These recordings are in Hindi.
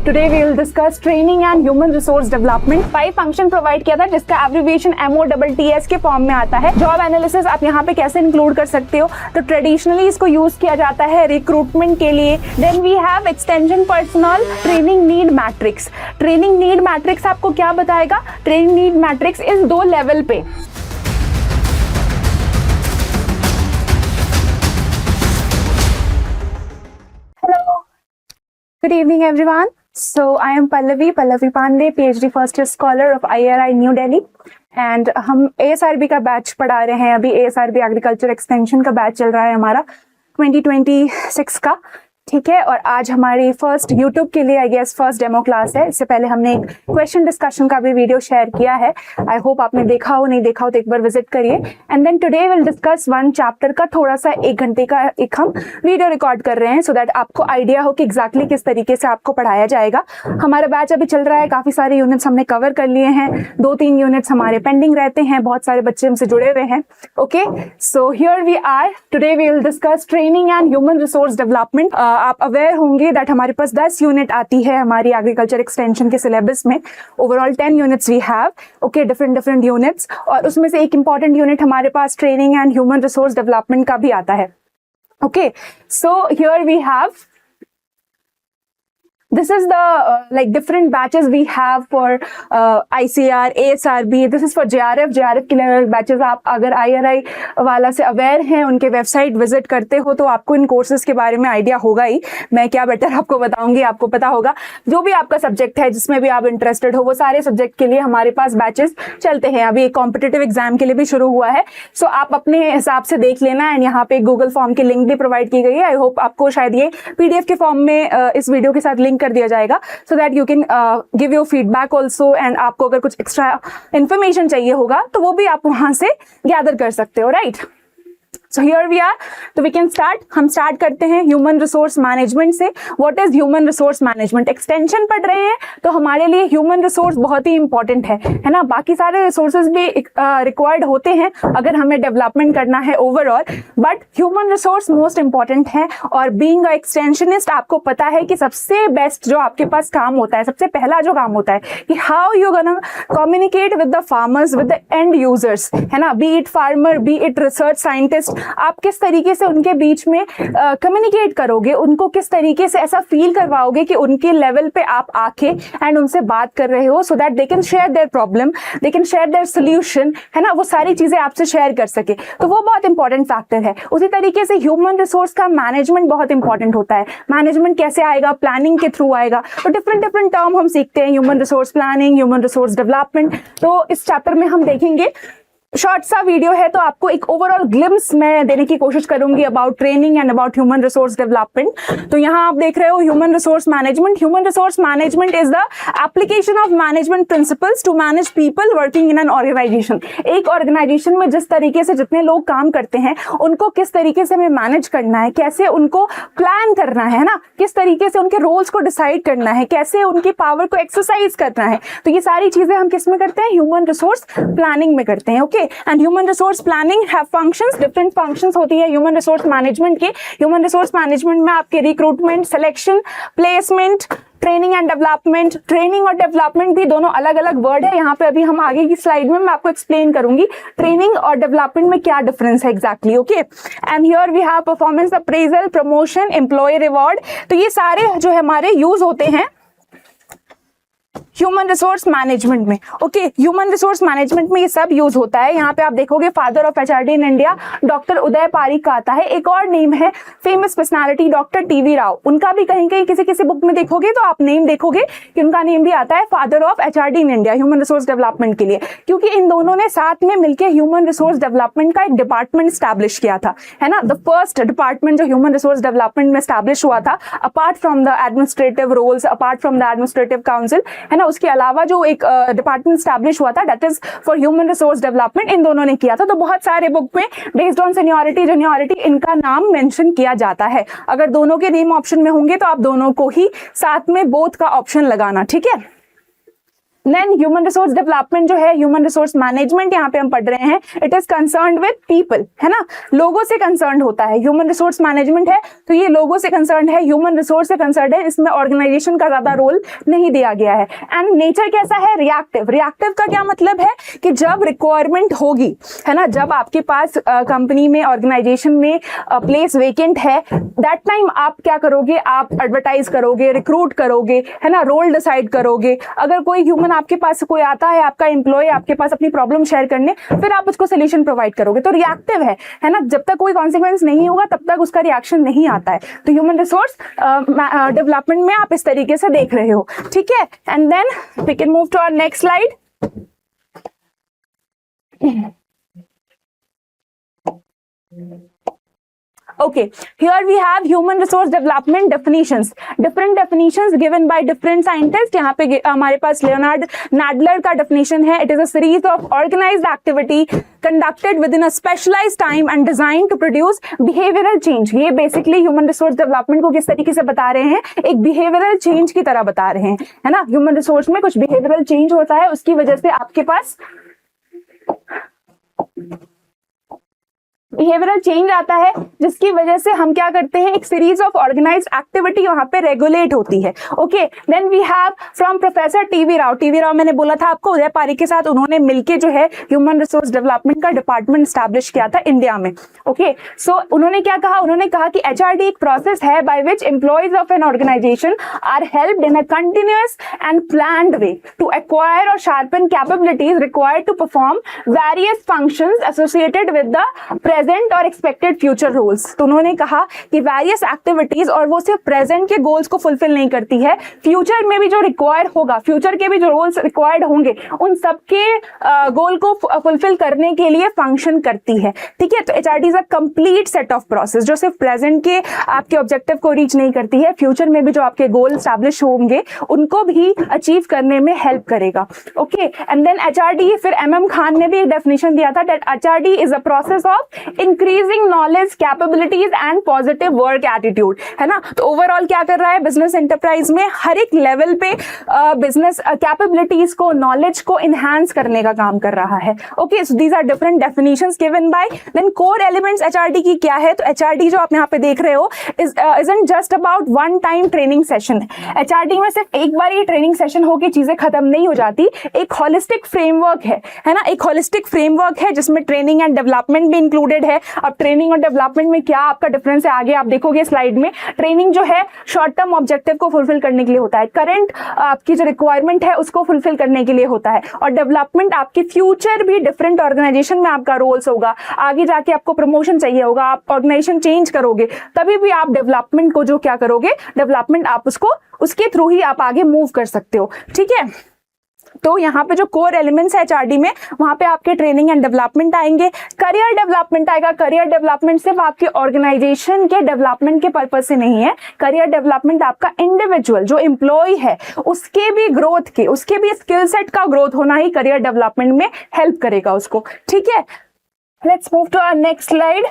Today we will discuss training and human resource development. 5 function provide किया था जिसका एब्रिविएशन MOTTS के फॉर्म में आता है। जॉब एनालिसिस आप यहाँ पे कैसे इंक्लूड कर सकते हो, तो ट्रेडिशनली इसको यूज किया जाता है रिक्रूटमेंट के लिए। Then we have extension personal training need matrix. Training need matrix आपको क्या बताएगा? ट्रेनिंग नीड मैट्रिक्स इस 2 लेवल पे। Good evening, everyone. So I am Pallavi Pandey, PhD first year scholar of IRI New Delhi. And हम ASRB का बैच पढ़ा रहे हैं। अभी ASRB एग्रीकल्चर एक्सटेंशन का बैच चल रहा है हमारा 2026 का, ठीक है। और आज हमारी फर्स्ट यूट्यूब के लिए I guess first demo class है। इससे पहले हमने एक क्वेश्चन डिस्कशन का भी वीडियो शेयर किया है। आई होप आपने देखा हो, नहीं देखा हो तो एक बार विजिट करिए। And then today will discuss 1 chapter का थोड़ा सा 1 घंटे का एक हम वीडियो रिकॉर्ड कर रहे हैं, सो दैट आपको आइडिया हो कि एग्जैक्टली किस तरीके से आपको पढ़ाया जाएगा। हमारा बैच अभी चल रहा है, काफी सारे यूनिट्स हमने कवर कर लिए हैं, 2-3 यूनिट्स हमारे पेंडिंग रहते हैं, बहुत सारे बच्चे हमसे जुड़े हुए हैं। Okay, so here we are. Today we will discuss training and human resource development. आप अवेयर होंगे दैट हमारे पास 10 यूनिट आती है हमारी एग्रीकल्चर एक्सटेंशन के सिलेबस में। Overall 10 units we have, okay, different units. और उसमें से एक इंपॉर्टेंट यूनिट हमारे पास training and human resource development का भी आता है। Okay, so here we have this is the like different batches we have for ICR, ASRB. this is for JRF के लिए बैचेस। आप अगर IRI वाला से अवेयर हैं, उनके वेबसाइट विजिट करते हो तो आपको इन कोर्सेज के बारे में आइडिया होगा ही। मैं क्या बेटर आपको बताऊंगी, आपको पता होगा। जो भी आपका सब्जेक्ट है, जिसमें भी आप इंटरेस्टेड हो, वो सारे सब्जेक्ट के लिए हमारे पास बैचेस चलते हैं। अभी एक कॉम्पिटिटिव एग्जाम के लिए भी शुरू हुआ है, सो आप अपने हिसाब से देख लेना। एंड यहाँ पे गूगल फॉर्म की लिंक भी प्रोवाइड की गई है। आई होप आपको शायद ये PDF के फॉर्म में इस वीडियो के साथ लिंक कर दिया जाएगा, so that you can give your feedback also. And आपको अगर कुछ एक्स्ट्रा इन्फॉर्मेशन चाहिए होगा तो वो भी आप वहां से गैदर कर सकते हो, right. So here we are, तो we can start। हम स्टार्ट करते हैं ह्यूमन रिसोर्स मैनेजमेंट से। What is human resource management? Extension पढ़ रहे हैं तो हमारे लिए ह्यूमन रिसोर्स बहुत ही इंपॉर्टेंट है ना। बाकी सारे रिसोर्सेज भी रिक्वायर्ड होते हैं अगर हमें डेवलपमेंट करना है overall, but human resource most important है। और बीइंग अ एक्सटेंशनिस्ट आपको पता है कि सबसे बेस्ट जो आपके पास काम होता है, सबसे पहला जो काम होता है कि how you gonna communicate with the farmers, with the end users, है ना। B it farmer, B it research scientist, आप किस तरीके से उनके बीच में कम्युनिकेट करोगे, उनको किस तरीके से ऐसा फील करवाओगे कि उनके लेवल पे आप आके एंड उनसे बात कर रहे हो, so that they can share their problem, they can share their solution, है ना। वो सारी चीजें आपसे शेयर कर सके, तो वो बहुत इंपॉर्टेंट फैक्टर है। उसी तरीके से ह्यूमन रिसोर्स का मैनेजमेंट बहुत इंपॉर्टेंट होता है। मैनेजमेंट कैसे आएगा? प्लानिंग के थ्रू आएगा। तो डिफरेंट टर्म हम सीखते हैं, human resource planning, human resource development. तो इस चैप्टर में हम देखेंगे। शॉर्ट सा वीडियो है तो आपको एक ओवरऑल ग्लिम्स मैं देने की कोशिश करूंगी about training and about human resource development. तो यहाँ आप देख रहे हो human resource management. Human resource management is the application of management principles to manage people working in an organisation. एक ऑर्गेनाइजेशन में जिस तरीके से जितने लोग काम करते हैं उनको किस तरीके से हमें मैनेज करना है, कैसे उनको प्लान करना है ना, किस तरीके से उनके रोल्स को डिसाइड करना है, कैसे उनकी पावर को एक्सरसाइज करना है। तो ये सारी चीजें हम किस में करते हैं? ह्यूमन रिसोर्स प्लानिंग में करते हैं। Okay, and human resource planning have functions, different functions होती है ह्यूमन रिसोर्स मैनेजमेंट के। ह्यूमन रिसोर्स मैनेजमेंट में आपके recruitment, selection, placement, training and development. Training और डेवलपमेंट भी दोनों अलग अलग वर्ड है। यहाँ पे अभी हम आगे की स्लाइड में मैं आपको एक्सप्लेन करूंगी ट्रेनिंग और डेवलपमेंट में क्या डिफरेंस है exactly. Okay, and here we have performance appraisal, promotion, employee reward. तो ये सारे जो हमारे यूज होते हैं ह्यूमन रिसोर्स मैनेजमेंट में। ओके, ह्यूमन रिसोर्स मैनेजमेंट में ये सब यूज होता है। यहाँ पे आप देखोगे father of HRD in India doctor Uday Pareek का आता है। एक और नेम है famous personality doctor TV Rao, उनका भी कहीं कहीं किसी बुक में देखोगे तो आप नेम देखोगे कि उनका नेम भी आता है father of HRD in India human resource development के लिए, क्योंकि इन दोनों ने साथ में मिलकर ह्यूमन रिसोर्स डेवलपमेंट का एक डिपार्टमेंट स्टैब्लिश किया था, है ना। द फर्स्ट डिपार्टमेंट जो ह्यूमन रिसोर्स डेवलपमेंट में स्टैब्लिश हुआ था, apart from the administrative roles, apart from the administrative council, है ना, उसके अलावा जो एक डिपार्टमेंट स्टैब्लिश हुआ था that is for human resource development, इन दोनों ने किया था। तो बहुत सारे बुक में बेस्ड ऑन सीनियरिटी जूनियरिटी इनका नाम मेंशन किया जाता है। अगर दोनों के नेम ऑप्शन में होंगे तो आप दोनों को ही साथ में बोथ का ऑप्शन लगाना, ठीक है। देन ह्यूमन रिसोर्स डेवलपमेंट जो है, ह्यूमन रिसोर्स मैनेजमेंट यहाँ पे हम पढ़ रहे हैं, it is concerned with people, है ना, लोगों से कंसर्न होता है। ह्यूमन रिसोर्स मैनेजमेंट है तो ये लोगों से कंसर्न है, ह्यूमन रिसोर्स से कंसर्न है, इसमें ऑर्गेनाइजेशन का ज्यादा रोल नहीं दिया गया है। एंड नेचर कैसा है, रिएक्टिव। रिएक्टिव का क्या मतलब है कि जब रिक्वायरमेंट होगी, है ना, जब आपके पास कंपनी में, ऑर्गेनाइजेशन में प्लेस वेकेंट है, दैट टाइम आप क्या करोगे, आप एडवर्टाइज करोगे, रिक्रूट करोगे, है ना, रोल डिसाइड करोगे। अगर कोई ह्यूमन आपके पास कोई आता है, आपका एम्प्लॉय आपके पास अपनी प्रॉब्लम शेयर करने, फिर आप उसको सोल्यूशन प्रोवाइड करोगे, तो रिएक्टिव है ना, जब तक कोई कॉन्सिक्वेंस नहीं होगा तब तक उसका रिएक्शन नहीं आता है। तो ह्यूमन रिसोर्स डेवलपमेंट में आप इस तरीके से देख रहे हो, ठीक है। And then we can move to our next slide. Okay, here we have human resource development definitions, different definitions given by different scientists. यहाँ पे हमारे पास लियोनार्ड नैडलर का definition है, it is a series of organized activity conducted within a specialized time and designed to produce behavioral change. ये basically human resource development को किस तरीके से बता रहे हैं, एक behavioral change की तरह बता रहे हैं, है ना। human resource में कुछ behavioral change होता है, उसकी वजह से आपके पास बिहेवियरल चेंज आता है, जिसकी वजह से हम क्या करते हैं, एक सीरीज ऑफ ऑर्गेनाइज्ड एक्टिविटी वहां पे रेगुलेट होती है। Okay, then we have from professor T V Rao. T V Rao मैंने बोला था आपको, उदय पारिक के साथ उन्होंने मिलके जो है ह्यूमन रिसोर्स डेवलपमेंट का डिपार्टमेंट स्टैब्लिश किया था इंडिया में। ओके, सो उन्होंने क्या कहा, उन्होंने कहा कि एचआरडी एक प्रोसेस है by which employees of an organization are helped in a continuous and planned way to acquire और sharpen capabilities required to perform various functions associated with the present और एक्सपेक्टेड फ्यूचर रोल्स। तो उन्होंने कहा कि वेरियस एक्टिविटीज, और वो सिर्फ प्रेजेंट के गोल्स को फुलफिल नहीं करती है, फ्यूचर में भी जो रिक्वायर होगा, फ्यूचर के भी जो रोल्स रिक्वायर्ड होंगे, उन सबके गोल को फुलफिल करने के लिए फंक्शन करती है, ठीक है। तो HRD is a complete set of process जो सिर्फ प्रेजेंट के आपके ऑब्जेक्टिव को रीच नहीं करती है, फ्यूचर में भी जो आपके गोल स्टैब्लिश होंगे उनको भी अचीव करने में हेल्प करेगा। ओके, एंड देन एचआरडी, फिर एमएम खान ने भी एक डेफिनेशन दिया था that HRD is a process of increasing knowledge, capabilities and positive work attitude, है ना। तो ओवरऑल क्या कर रहा है, बिजनेस एंटरप्राइज में हर एक लेवल पे बिजनेस कैपेबिलिटीज को, नॉलेज को इनहांस करने का काम कर रहा है। Okay, so these are different definitions given by. Then core elements HRD की क्या है, तो एचआरडी जो आप यहाँ पे देख रहे हो isn't just about one time training session. HRD में सिर्फ एक बार ये ट्रेनिंग सेशन होके चीजें खत्म नहीं हो जाती, एक होलिस्टिक फ्रेमवर्क है ना, एक होलिस्टिक फ्रेमवर्क है जिसमें ट्रेनिंग एंड डेवलपमेंट भी इंक्लूडेड है। अब ट्रेनिंग और डेवलपमेंट में क्या आपका डिफरेंस है, आगे आप देखोगे स्लाइड में। ट्रेनिंग जो है शॉर्ट टर्म ऑब्जेक्टिव को फुलफिल करने के लिए होता है, करंट आपकी जो रिक्वायरमेंट है उसको फुलफिल करने के लिए होता है, और डेवलपमेंट आपकी फ्यूचर भी डिफरेंट ऑर्गेनाइजेशन में आपका रोल्स होगा, आगे जाके आपको प्रमोशन चाहिए होगा, आप ऑर्गेनाइजेशन चेंज करोगे, तभी भी आप डेवलपमेंट को जो क्या करोगे, डेवलपमेंट आप उसको, उसके थ्रू ही आप आगे मूव कर सकते हो, ठीक है। तो यहाँ पे जो कोर एलिमेंट्स है एचआरडी में, वहां पे आपके ट्रेनिंग एंड डेवलपमेंट आएंगे, करियर डेवलपमेंट आएगा। करियर डेवलपमेंट सिर्फ आपके ऑर्गेनाइजेशन के डेवलपमेंट के पर्पज से नहीं है, करियर डेवलपमेंट आपका इंडिविजुअल जो एम्प्लॉय है उसके भी ग्रोथ के, उसके भी स्किल सेट का ग्रोथ होना ही करियर डेवलपमेंट में हेल्प करेगा उसको, ठीक है। Let's move to our next slide.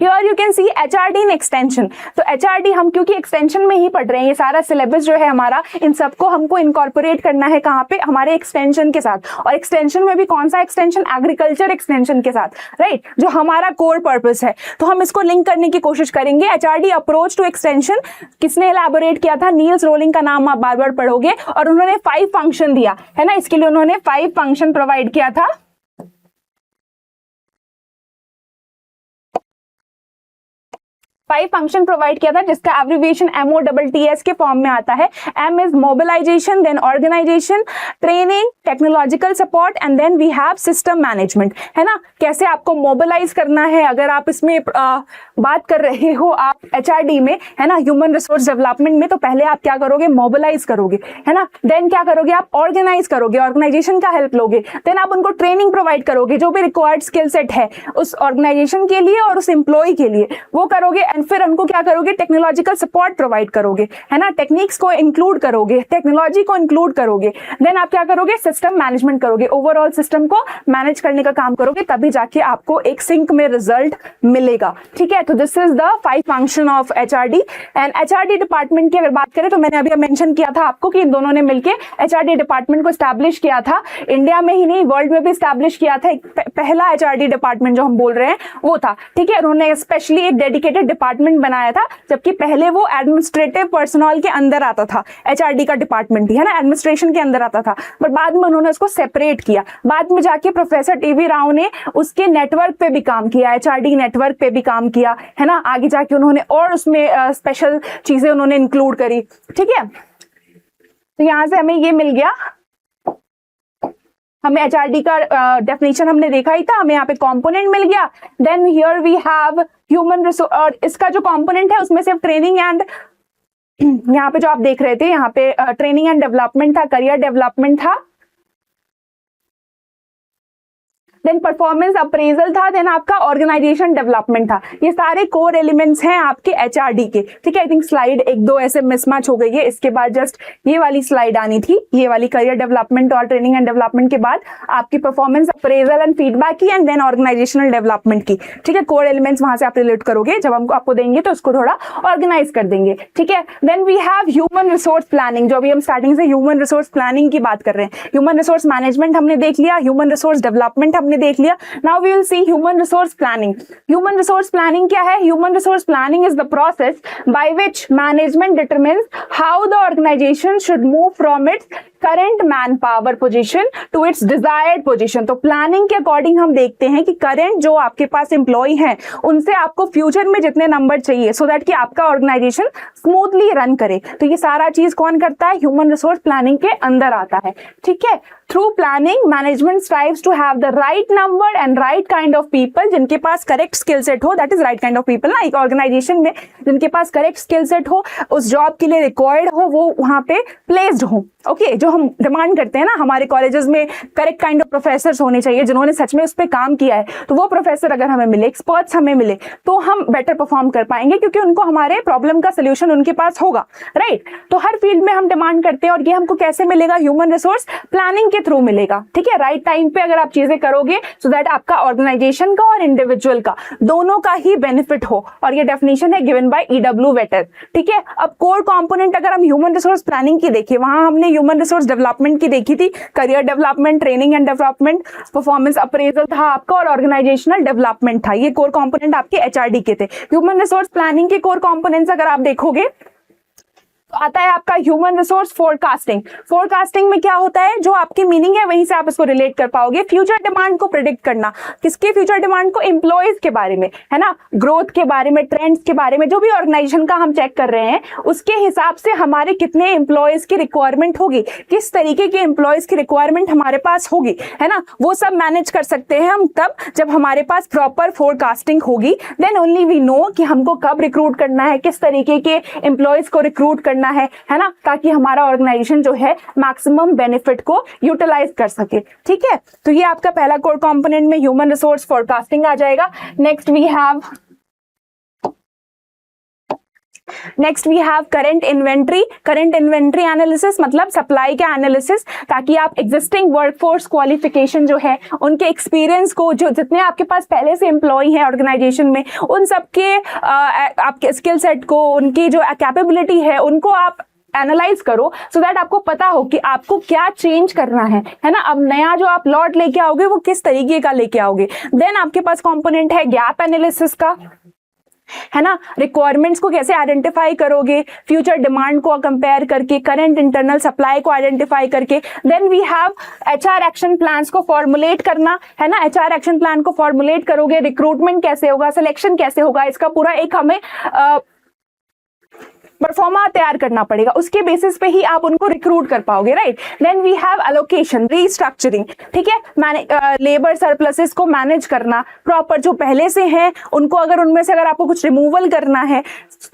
Here you can see HRD in extension। तो HRD हम क्योंकि एक्सटेंशन में ही पढ़ रहे हैं, ये सारा सिलेबस जो है हमारा, इन सबको हमको इनकॉर्पोरेट करना है कहाँ पे, हमारे एक्सटेंशन के साथ। और एक्सटेंशन में भी कौन सा एक्सटेंशन, एग्रीकल्चर एक्सटेंशन के साथ, राइट, जो हमारा कोर पर्पस है। तो हम इसको लिंक करने की कोशिश करेंगे। HRD अप्रोच टू एक्सटेंशन किसने एलैबोरेट किया था, नील्स रोलिंग का नाम आप बार बार पढ़ोगे, और उन्होंने 5 फंक्शन दिया है ना, इसके लिए उन्होंने 5 फंक्शन प्रोवाइड किया था। 5 फंक्शन प्रोवाइड किया था जिसका एब्रिविएशन MOTTS के फॉर्म में आता है। M is mobilisation, then organisation, training, technological support, and then we have system management, है ना। कैसे आपको मोबिलाइज करना है, अगर आप इसमें बात कर रहे हो आप HRD में, है ना, ह्यूमन रिसोर्स डेवलपमेंट में, तो पहले आप क्या करोगे, मोबिलाइज करोगे, है ना। देन क्या करोगे, आप ऑर्गेनाइज करोगे, ऑर्गेनाइजेशन का हेल्प लोगे, देन आप उनको ट्रेनिंग प्रोवाइड करोगे, जो भी रिक्वायर्ड स्किल सेट है उस ऑर्गेनाइजेशन के लिए और उस एम्प्लॉय के लिए वो करोगे। एंड फिर उनको क्या करोगे, टेक्नोलॉजिकल सपोर्ट प्रोवाइड करोगे, है ना, टेक्निक्स को इंक्लूड करोगे, टेक्नोलॉजी को इंक्लूड करोगे, देन आप क्या करोगे, सिस्टम मैनेजमेंट करोगे, ओवरऑल सिस्टम को मैनेज करने का काम करोगे, तभी जाके आपको एक सिंक में रिजल्ट मिलेगा। ठीक है, तो this is the 5 function of HRD. And HRD department की अगर बात करें तो मैंने अभी मेंशन किया था आपको कि इन दोनों ने मिलकर एचआरडी डिपार्टमेंट को स्टैब्लिश किया था, इंडिया में ही नहीं वर्ल्ड में भी स्टैब्लिश किया था। पहला एचआरडी डिपार्टमेंट जो हम बोल रहे हैं वो था। ठीक है, उन्होंने स्पेशली एक डेडिकेटेड डिपार्टमेंट बनाया था, जबकि पहले वो एडमिनिस्ट्रेटिव पर्सनल के अंदर आता था, एचआरडी का डिपार्टमेंट ही, है ना, एडमिनिस्ट्रेशन के अंदर आता था, बट बाद में उन्होंने उसको सेपरेट किया। बाद में जाके प्रोफेसर टीवी राव ने उसके नेटवर्क पे भी काम किया, एचआरडी नेटवर्क पे भी काम किया, है ना, आगे जाके उन्होंने और उसमें स्पेशल चीजें उन्होंने इंक्लूड करी। ठीक है, तो यहां से हमें ये मिल गया, हमें एचआरडी का डेफिनेशन हमने देखा ही था, हमें यहाँ पे कंपोनेंट मिल गया। Then here we have human resource, और इसका जो कंपोनेंट है उसमें सिर्फ ट्रेनिंग एंड, यहाँ पे जो आप देख रहे थे यहाँ पे ट्रेनिंग एंड डेवलपमेंट था, करियर डेवलपमेंट था, देन परफॉर्मेंस अप्रेजल था, देन आपका ऑर्गेनाइजेशन डेवलपमेंट था। ये सारे कोर एलिमेंट्स हैं आपके एचआरडी के। ठीक है, आई थिंक स्लाइड एक दो ऐसे मिसमैच हो गई है, इसके बाद जस्ट ये वाली स्लाइड आनी थी, ये वाली करियर डेवलपमेंट और ट्रेनिंग एंड डेवलपमेंट के बाद आपकी परफॉर्मेंस अप्रेजल एंड फीडबैक की, एंड देन ऑर्गेनाइजेशनल डेवलपमेंट की। ठीक है, कोर एलिमेंट्स वहां से आप रिलेट करोगे, जब हमको आपको देंगे तो उसको थोड़ा ऑर्गेनाइज कर देंगे। ठीक है, then we have human resource planning, जो अभी हम स्टार्टिंग से ह्यूमन रिसोर्स प्लानिंग की बात कर रहे हैं। ह्यूमन रिसोर्स मैनेजमेंट हमने देख लिया, ह्यूमन रिसोर्स डेवलपमेंट हमने देख लिया। Now we will see human resource planning. Human resource planning क्या है? Human resource planning is the process by which management determines how the organisation should move from its current man power position to its desired position. तो प्लानिंग के अकॉर्डिंग हम देखते हैं कि करंट जो आपके पास एम्प्लॉय हैं उनसे आपको फ्यूचर में जितने नंबर चाहिए सो दैट कि आपका ऑर्गेनाइजेशन स्मूथली रन करे। तो ये सारा चीज कौन करता है? ह्यूमन रिसोर्स प्लानिंग के अंदर आता है। ठीक है, through planning management strives to have the right number and right kind of people, जिनके पास करेक्ट स्किल सेट हो, that is right kind of people ना, एक ऑर्गेनाइजेशन में जिनके पास करेक्ट स्किल सेट हो, उस जॉब के लिए रिक्वायर्ड हो, वो वहां पे प्लेस्ड हो। ओके, जो हम डिमांड करते हैं ना हमारे कॉलेजेस में, करेक्ट काइंड ऑफ प्रोफेसर्स होने चाहिए जिन्होंने सच में उस पर काम किया है। तो वो प्रोफेसर अगर हमें मिले, एक्सपर्ट्स हमें मिले, तो हम बेटर परफॉर्म कर पाएंगे, क्योंकि उनको हमारे प्रॉब्लम का सोल्यूशन उनके पास होगा। राइट, तो हर फील्ड में हम डिमांड करते हैं, और ये हमको कैसे मिलेगा? ह्यूमन रिसोर्स प्लानिंग के थ्रू मिलेगा। ठीक है, राइट टाइम पे अगर आप चीजें करोगे सो दैट आपका ऑर्गेनाइजेशन का और इंडिविजुअल का दोनों का ही बेनिफिट हो। और ये डेफिनेशन है गिवन बाय ईडब्ल्यू वेटर। ठीक है, अब कोर कंपोनेंट अगर हम ह्यूमन रिसोर्स प्लानिंग की देखें, वहां हमने ह्यूमन रिसोर्स डेवलपमेंट की देखी थी, career development, training and development, performance appraisal था आपका, और ऑर्गेनाइजेशनल डेवलपमेंट था। ये कोर कंपोनेंट आपके एचआरडी के थे। ह्यूमन रिसोर्स प्लानिंग के कोर कंपोनेंट्स अगर आप देखोगे तो आता है आपका ह्यूमन रिसोर्स फोरकास्टिंग। फोरकास्टिंग में क्या होता है? जो आपकी मीनिंग है वहीं से आप इसको रिलेट कर पाओगे। फ्यूचर डिमांड को प्रिडिक्ट करना। किसके फ्यूचर डिमांड को? एम्प्लॉयज के बारे में, है ना, ग्रोथ के बारे में, ट्रेंड्स के बारे में, जो भी ऑर्गेनाइजेशन का हम चेक कर रहे हैं उसके हिसाब से हमारे कितने एम्प्लॉयज की रिक्वायरमेंट होगी, किस तरीके के एम्प्लॉयज की रिक्वायरमेंट हमारे पास होगी, है ना, वो सब मैनेज कर सकते हैं हम तब जब हमारे पास प्रॉपर फोरकास्टिंग होगी। देन ओनली वी नो कि हमको कब रिक्रूट करना है, किस तरीके के एम्प्लॉयज को रिक्रूट करना है ना, ताकि हमारा ऑर्गेनाइजेशन जो है मैक्सिमम बेनिफिट को यूटिलाइज कर सके। ठीक है, तो ये आपका पहला कोर कंपोनेंट में ह्यूमन रिसोर्स फोरकास्टिंग आ जाएगा। Next we have current inventory. Current inventory analysis मतलब सप्लाई का एनालिसिस, ताकि आप एग्जिस्टिंग वर्कफोर्स क्वालिफिकेशन जो है, उनके एक्सपीरियंस को, जो जितने आपके पास पहले से एम्प्लॉय हैं ऑर्गेनाइजेशन में, उन सबके आपके स्किल सेट को, उनकी जो कैपेबिलिटी है, उनको आप एनालाइज करो, सो दैट आपको पता हो कि आपको क्या चेंज करना है ना। अब नया जो आप लॉट लेके आओगे वो किस तरीके का लेके आओगे। देन आपके पास कंपोनेंट है गैप एनालिसिस का, है ना, रिक्वायरमेंट्स को कैसे आइडेंटिफाई करोगे, फ्यूचर डिमांड को कंपेयर करके, करंट इंटरनल सप्लाई को आइडेंटिफाई करके। Then we have HR action plans को फॉर्मुलेट करना, है ना, एचआर एक्शन प्लान को फॉर्मुलेट करोगे, रिक्रूटमेंट कैसे होगा, सिलेक्शन कैसे होगा, इसका पूरा एक हमें परफॉर्मा तैयार करना पड़ेगा, उसके बेसिस पे ही आप उनको रिक्रूट कर पाओगे, right. Then we have allocation, restructuring, ठीक है, लेबर सरप्लसेस को मैनेज करना प्रॉपर, जो पहले से हैं उनको अगर उनमें से अगर आपको कुछ रिमूवल करना है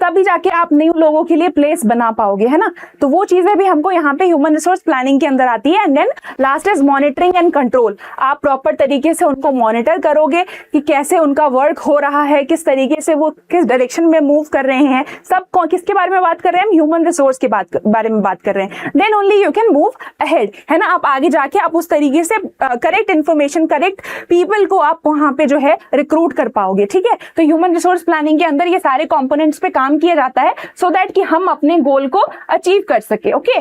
तभी जाके आप न्यू लोगों के लिए प्लेस बना पाओगे, है ना। तो वो चीजें भी हमको यहाँ पे ह्यूमन रिसोर्स प्लानिंग के अंदर आती है। And then last is monitoring and control, आप प्रॉपर तरीके से उनको मॉनिटर करोगे कि कैसे उनका वर्क हो रहा है, किस तरीके से वो किस डायरेक्शन में मूव कर रहे हैं, सब किसके बारे में बात कर रहे हैं, ह्यूमन रिसोर्स के बारे में बात कर रहे हैं। Then only you can move ahead, है ना। आप आगे जाके आप उस तरीके से करेक्ट इंफॉर्मेशन, करेक्ट पीपल को आप वहां पे जो है रिक्रूट कर पाओगे, ठीक है। तो ह्यूमन रिसोर्स प्लानिंग के अंदर ये सारे कंपोनेंट्स पे काम किया जाता है सो दैट कि हम अपने गोल को अचीव कर सके, okay.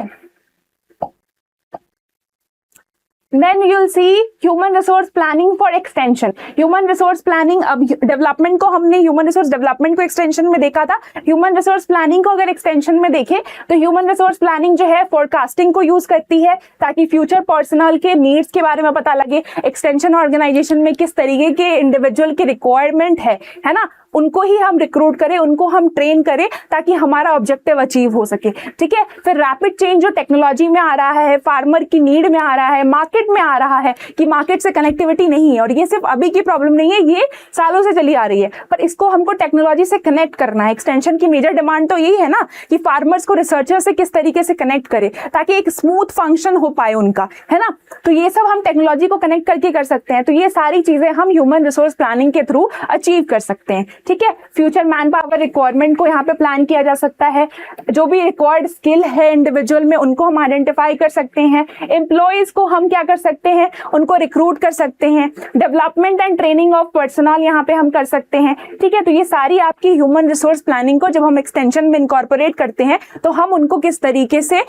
Then you'll see human resource planning for extension. Human resource planning, अब डेवलपमेंट को हमने ह्यूमन रिसोर्स डेवलपमेंट को एक्सटेंशन में देखा था, ह्यूमन रिसोर्स प्लानिंग को अगर एक्सटेंशन में देखें तो ह्यूमन रिसोर्स प्लानिंग जो है फोरकास्टिंग को यूज करती है ताकि फ्यूचर पर्सनल के नीड्स के बारे में पता लगे, एक्सटेंशन ऑर्गेनाइजेशन में किस तरीके के इंडिविजुअल की रिक्वायरमेंट है ना, उनको ही हम रिक्रूट करें, उनको हम ट्रेन करें ताकि हमारा ऑब्जेक्टिव अचीव हो सके, ठीक है। फिर रैपिड चेंज जो टेक्नोलॉजी में आ रहा है, फार्मर की नीड में आ रहा है, मार्केट में आ रहा है कि मार्केट से कनेक्टिविटी नहीं है, और ये सिर्फ अभी की प्रॉब्लम नहीं है, ये सालों से चली आ रही है, पर इसको हमको टेक्नोलॉजी से कनेक्ट करना है। एक्सटेंशन की मेजर डिमांड तो यही है ना कि फार्मर्स को रिसर्चर से किस तरीके से कनेक्ट करे ताकि एक स्मूथ फंक्शन हो पाए उनका, है ना। तो ये सब हम टेक्नोलॉजी को कनेक्ट करके कर सकते हैं। तो ये सारी चीजें हम ह्यूमन रिसोर्स प्लानिंग के थ्रू अचीव कर सकते हैं, ठीक है। फ्यूचर मैन पावर रिक्वायरमेंट को यहाँ पे प्लान किया जा सकता है, जो भी रिक्वायर्ड स्किल है इंडिविजुअल में उनको हम आइडेंटिफाई कर सकते हैं, एम्प्लॉयज को हम क्या कर सकते हैं, उनको रिक्रूट कर सकते हैं, development and training of personal यहाँ पे हम कर सकते हैं, ठीक है। तो ये सारी आपकी ह्यूमन रिसोर्स प्लानिंग को जब हम एक्सटेंशन में इनकॉर्पोरेट करते हैं तो हम उनको किस तरीके से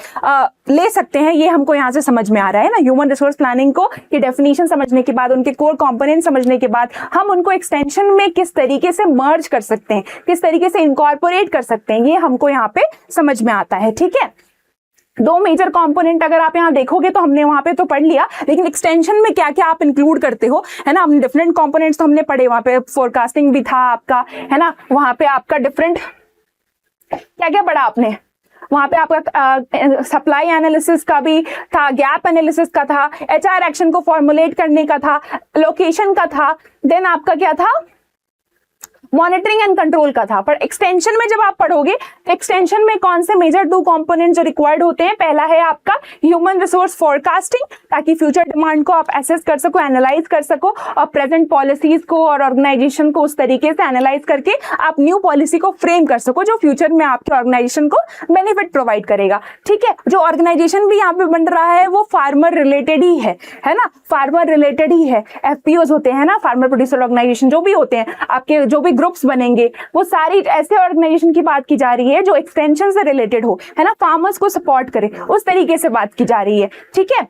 ले सकते हैं, ये हमको यहाँ से समझ में आ रहा है ना। ह्यूमन रिसोर्स प्लानिंग को की डेफिनेशन समझने के बाद, उनके कोर कंपोनेंट समझने के बाद हम उनको एक्सटेंशन में किस तरीके से मर्ज कर सकते हैं, किस तरीके से इनकॉर्पोरेट कर सकते हैं, ये हमको यहाँ पे समझ में आता है, ठीक है। दो मेजर कंपोनेंट अगर आप यहाँ देखोगे तो हमने वहां पे तो पढ़ लिया, लेकिन एक्सटेंशन में क्या क्या आप इंक्लूड करते हो, है ना। हमने डिफरेंट कंपोनेंट्स तो हमने पढ़े, वहां पे फोरकास्टिंग भी था आपका, है ना। वहां पे आपका डिफरेंट क्या क्या पढ़ा आपने, वहां पे आपका सप्लाई एनालिसिस का भी था, गैप एनालिसिस का था, एचआर एक्शन को फॉर्मुलेट करने का था, लोकेशन का था, देन आपका क्या था, मॉनिटरिंग एंड कंट्रोल का था। पर एक्सटेंशन में जब आप पढ़ोगे तो एक्सटेंशन में कौन से मेजर 2 कंपोनेंट जो रिक्वायर्ड होते हैं, पहला है आपका ह्यूमन रिसोर्स फोरकास्टिंग ताकि फ्यूचर डिमांड को आप एसेस कर सको, एनालाइज कर सको, और प्रेजेंट पॉलिसीज को और ऑर्गेनाइजेशन को उस तरीके से एनालाइज करके आप न्यू पॉलिसी को फ्रेम कर सको जो फ्यूचर में आपके ऑर्गेनाइजेशन को बेनिफिट प्रोवाइड करेगा, ठीक है। जो ऑर्गेनाइजेशन भी यहाँ पे बन रहा है वो फार्मर रिलेटेड ही है ना, फार्मर रिलेटेड ही है। एफपीओज होते हैं ना, फार्मर प्रोड्यूसर ऑर्गेनाइजेशन, जो भी होते हैं आपके, जो भी ग्रुप्स बनेंगे, वो सारी ऐसे ऑर्गेनाइजेशन की बात की जा रही है जो एक्सटेंशन से रिलेटेड हो, है ना, फार्मर्स को सपोर्ट करे, उस तरीके से बात की जा रही है, ठीक है।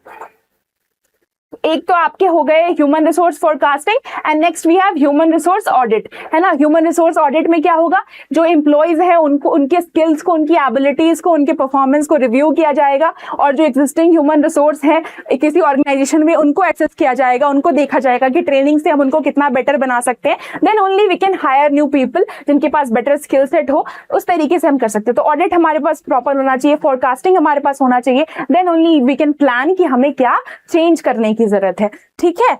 एक तो आपके हो गए human resource forecasting, and next we have human resource audit, है ना। ह्यूमन रिसोर्स ऑडिट में क्या होगा, जो एम्प्लॉयज है उनको, उनके स्किल्स को, उनकी एबिलिटीज को, उनके परफॉर्मेंस को रिव्यू किया जाएगा, और जो एग्जिस्टिंग ह्यूमन रिसोर्स है किसी ऑर्गेनाइजेशन में उनको एक्सेस किया जाएगा, उनको देखा जाएगा कि ट्रेनिंग से हम उनको कितना बेटर बना सकते हैं, then only we can hire new people जिनके पास बेटर स्किल सेट हो, उस तरीके से हम कर सकते हैं। तो ऑडिट हमारे पास प्रॉपर होना चाहिए, फोरकास्टिंग हमारे पास होना चाहिए, then only we can plan कि हमें क्या चेंज करने की जरूरत है, ठीक है।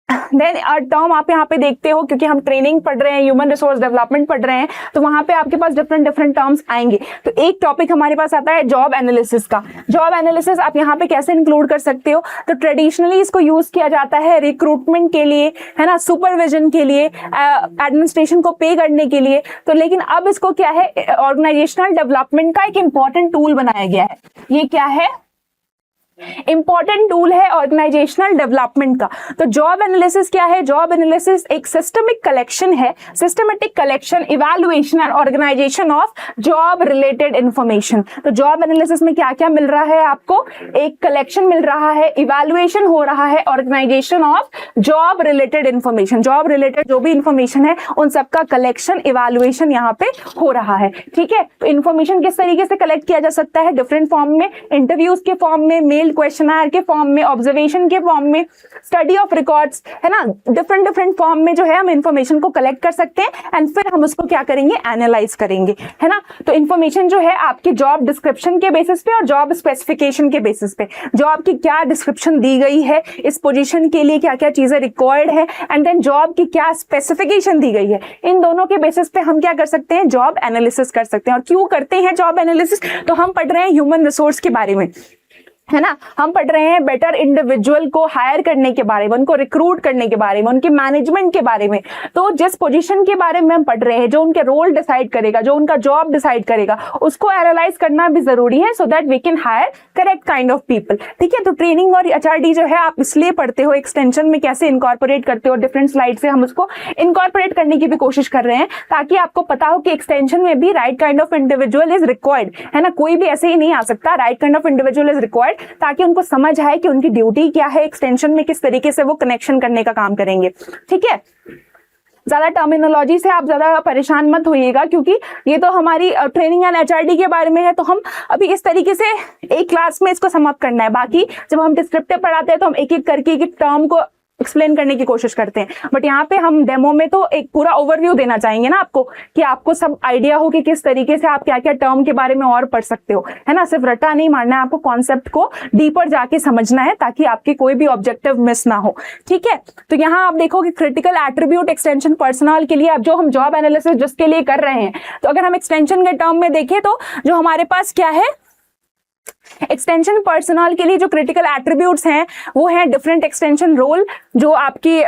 देन टर्म आप यहाँ पे देखते हो, क्योंकि हम ट्रेनिंग पढ़ रहे हैं, ह्यूमन रिसोर्स डेवलपमेंट पढ़ रहे हैं, तो वहां पे आपके पास डिफरेंट टर्म्स आएंगे। तो एक टॉपिक हमारे पास आता है जॉब एनालिसिस का। जॉब एनालिसिस आप यहाँ पे कैसे इंक्लूड कर सकते हो, तो ट्रेडिशनली इसको यूज किया जाता है रिक्रूटमेंट के लिए, है ना, सुपरविजन के लिए, एडमिनिस्ट्रेशन को पे करने के लिए। तो लेकिन अब इसको क्या है, ऑर्गेनाइजेशनल डेवलपमेंट का एक इंपॉर्टेंट टूल बनाया गया है। ये क्या है, इंपॉर्टेंट टूल है ऑर्गेनाइजेशनल डेवलपमेंट का। तो जॉब एनालिसिस क्या है, जॉब एनालिसिस एक सिस्टमिक कलेक्शन है, systematic collection, evaluation and organisation of job related information. तो जॉब एनालिसिस में क्या क्या मिल रहा है आपको, एक कलेक्शन मिल रहा है, इवैल्यूएशन हो रहा है, organisation of job related information, job related जो भी इंफॉर्मेशन है उन सबका कलेक्शन, इवैल्यूएशन यहाँ पे हो रहा है, ठीक है। तो इंफॉर्मेशन किस तरीके से कलेक्ट किया जा सकता है, डिफरेंट फॉर्म में, इंटरव्यूज के फॉर्म में, मेल डिटेल्ड क्वेश्चनर के फॉर्म में, ऑब्जर्वेशन के फॉर्म में, स्टडी ऑफ रिकॉर्ड्स, है ना, डिफरेंट फॉर्म में जो है हम इंफॉर्मेशन को कलेक्ट कर सकते हैं एंड फिर हम उसको क्या करेंगे, एनालाइज करेंगे, है ना। तो इंफॉर्मेशन जो है आपके जॉब डिस्क्रिप्शन के बेसिस पे और जॉब स्पेसिफिकेशन के बेसिस पे, जॉब की क्या डिस्क्रिप्शन दी गई है, इस पोजीशन के लिए क्या क्या चीजें रिक्वायर्ड है, एंड देन जॉब की क्या स्पेसिफिकेशन दी गई है, इन दोनों के बेसिस पे हम क्या कर सकते हैं, जॉब एनालिसिस कर सकते हैं। और क्यों करते हैं जॉब एनालिसिस, तो हम पढ़ रहे हैं ह्यूमन रिसोर्स के बारे में, है ना, हम पढ़ रहे हैं बेटर इंडिविजुअल को हायर करने के बारे में, उनको रिक्रूट करने के बारे में, उनके मैनेजमेंट के बारे में। तो जिस पोजीशन के बारे में हम पढ़ रहे हैं, जो उनके रोल डिसाइड करेगा, जो उनका जॉब डिसाइड करेगा, उसको एनालाइज करना भी जरूरी है, so that we can hire correct kind of people. ठीक है, तो ट्रेनिंग और एचआरडी जो है आप इसलिए पढ़ते हो, एक्सटेंशन में कैसे इनकॉर्पोरेट करते हो, डिफरेंट स्लाइड से हम उसको इनकॉर्पोरेट करने की भी कोशिश कर रहे हैं, ताकि आपको पता हो कि एक्सटेंशन में भी right kind of individual is required, है ना, कोई भी ऐसे ही नहीं आ सकता, right kind of individual is required, ताकि उनको समझ आए कि उनकी ड्यूटी क्या है, एक्सटेंशन में किस तरीके से वो कनेक्शन करने का काम करेंगे। ठीक है, ज्यादा टर्मिनोलॉजी से आप ज्यादा परेशान मत होइएगा, क्योंकि ये तो हमारी ट्रेनिंग एंड एचआरडी के बारे में है, तो हम अभी इस तरीके से एक क्लास में इसको समाप्त करना है। बाकी जब हम डिस्क्रिप्टिव पढ़ाते हैं तो हम एक एक करके एक टर्म को एक्सप्लेन करने की कोशिश करते हैं, बट यहाँ पे हम डेमो में तो एक पूरा ओवरव्यू देना चाहेंगे ना आपको, कि आपको सब आइडिया हो कि किस तरीके से आप क्या क्या टर्म के बारे में और पढ़ सकते हो, है ना। सिर्फ रट्टा नहीं मारना है, आपको कॉन्सेप्ट को डीपर जाके समझना है, ताकि आपके कोई भी ऑब्जेक्टिव मिस ना हो। ठीक है, तो यहाँ आप देखोगे क्रिटिकल एट्रीब्यूट एक्सटेंशन पर्सनल के लिए, अब जो हम जॉब एनालिसिस जिसके लिए कर रहे हैं, तो अगर हम एक्सटेंशन के टर्म में देखें तो जो हमारे पास क्या है, एक्सटेंशन पर्सनल के लिए जो क्रिटिकल एट्रीब्यूट्स हैं वो हैं डिफरेंट एक्सटेंशन रोल, जो आपकी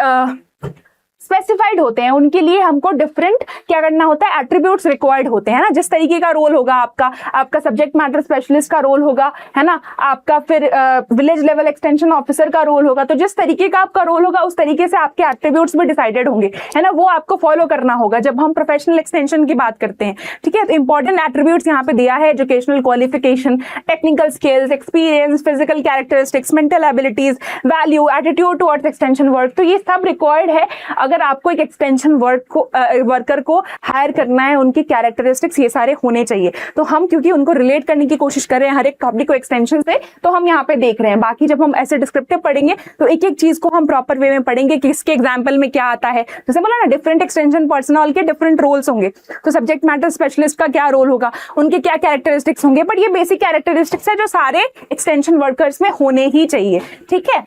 स्पेसिफाइड होते हैं, उनके लिए हमको डिफरेंट क्या करना होता है, एट्रीब्यूट्स रिक्वायर्ड होते हैं, ना। जिस तरीके का रोल होगा आपका सब्जेक्ट मैटर स्पेशलिस्ट का रोल होगा, है ना, आपका फिर विलेज लेवल एक्सटेंशन ऑफिसर का रोल होगा, तो जिस तरीके का आपका रोल होगा उस तरीके से आपके एट्रीब्यूट्स भी डिसाइडेड होंगे, है ना, वो आपको फॉलो करना होगा जब हम प्रोफेशनल एक्सटेंशन की बात करते हैं। ठीक है, तो इंपॉर्टेंट एट्रीब्यूट्स यहाँ पे दिया है, educational qualification, technical skills, experience, physical characteristics, mental abilities, value, attitude towards extension work, तो ये सब रिक्वायर्ड है अगर आपको एक एक्सटेंशन वर्कर को हायर करना है। उनकी कैरेक्टरिस्टिक्स ये सारे होने चाहिए, तो हम क्योंकि उनको रिलेट करने की कोशिश कर रहे हैं हर एक टॉपिक को एक्सटेंशन से, तो हम यहाँ पे देख रहे हैं। बाकी जब हम ऐसे डिस्क्रिप्टिव पढ़ेंगे तो एक एक चीज को हम प्रॉपर वे में पढ़ेंगे कि इसके एग्जाम्पल में क्या आता है। जैसे बोला ना, डिफरेंट एक्सटेंशन पर्सनल के डिफरेंट रोल्स होंगे, तो सब्जेक्ट मैटर स्पेशलिस्ट का क्या रोल होगा, उनके क्या कैरेक्टरिस्टिक्स होंगे, बट ये बेसिक कैरेक्टरिस्टिक्स है जो सारे एक्सटेंशन वर्कर्स में होने ही चाहिए। ठीक है,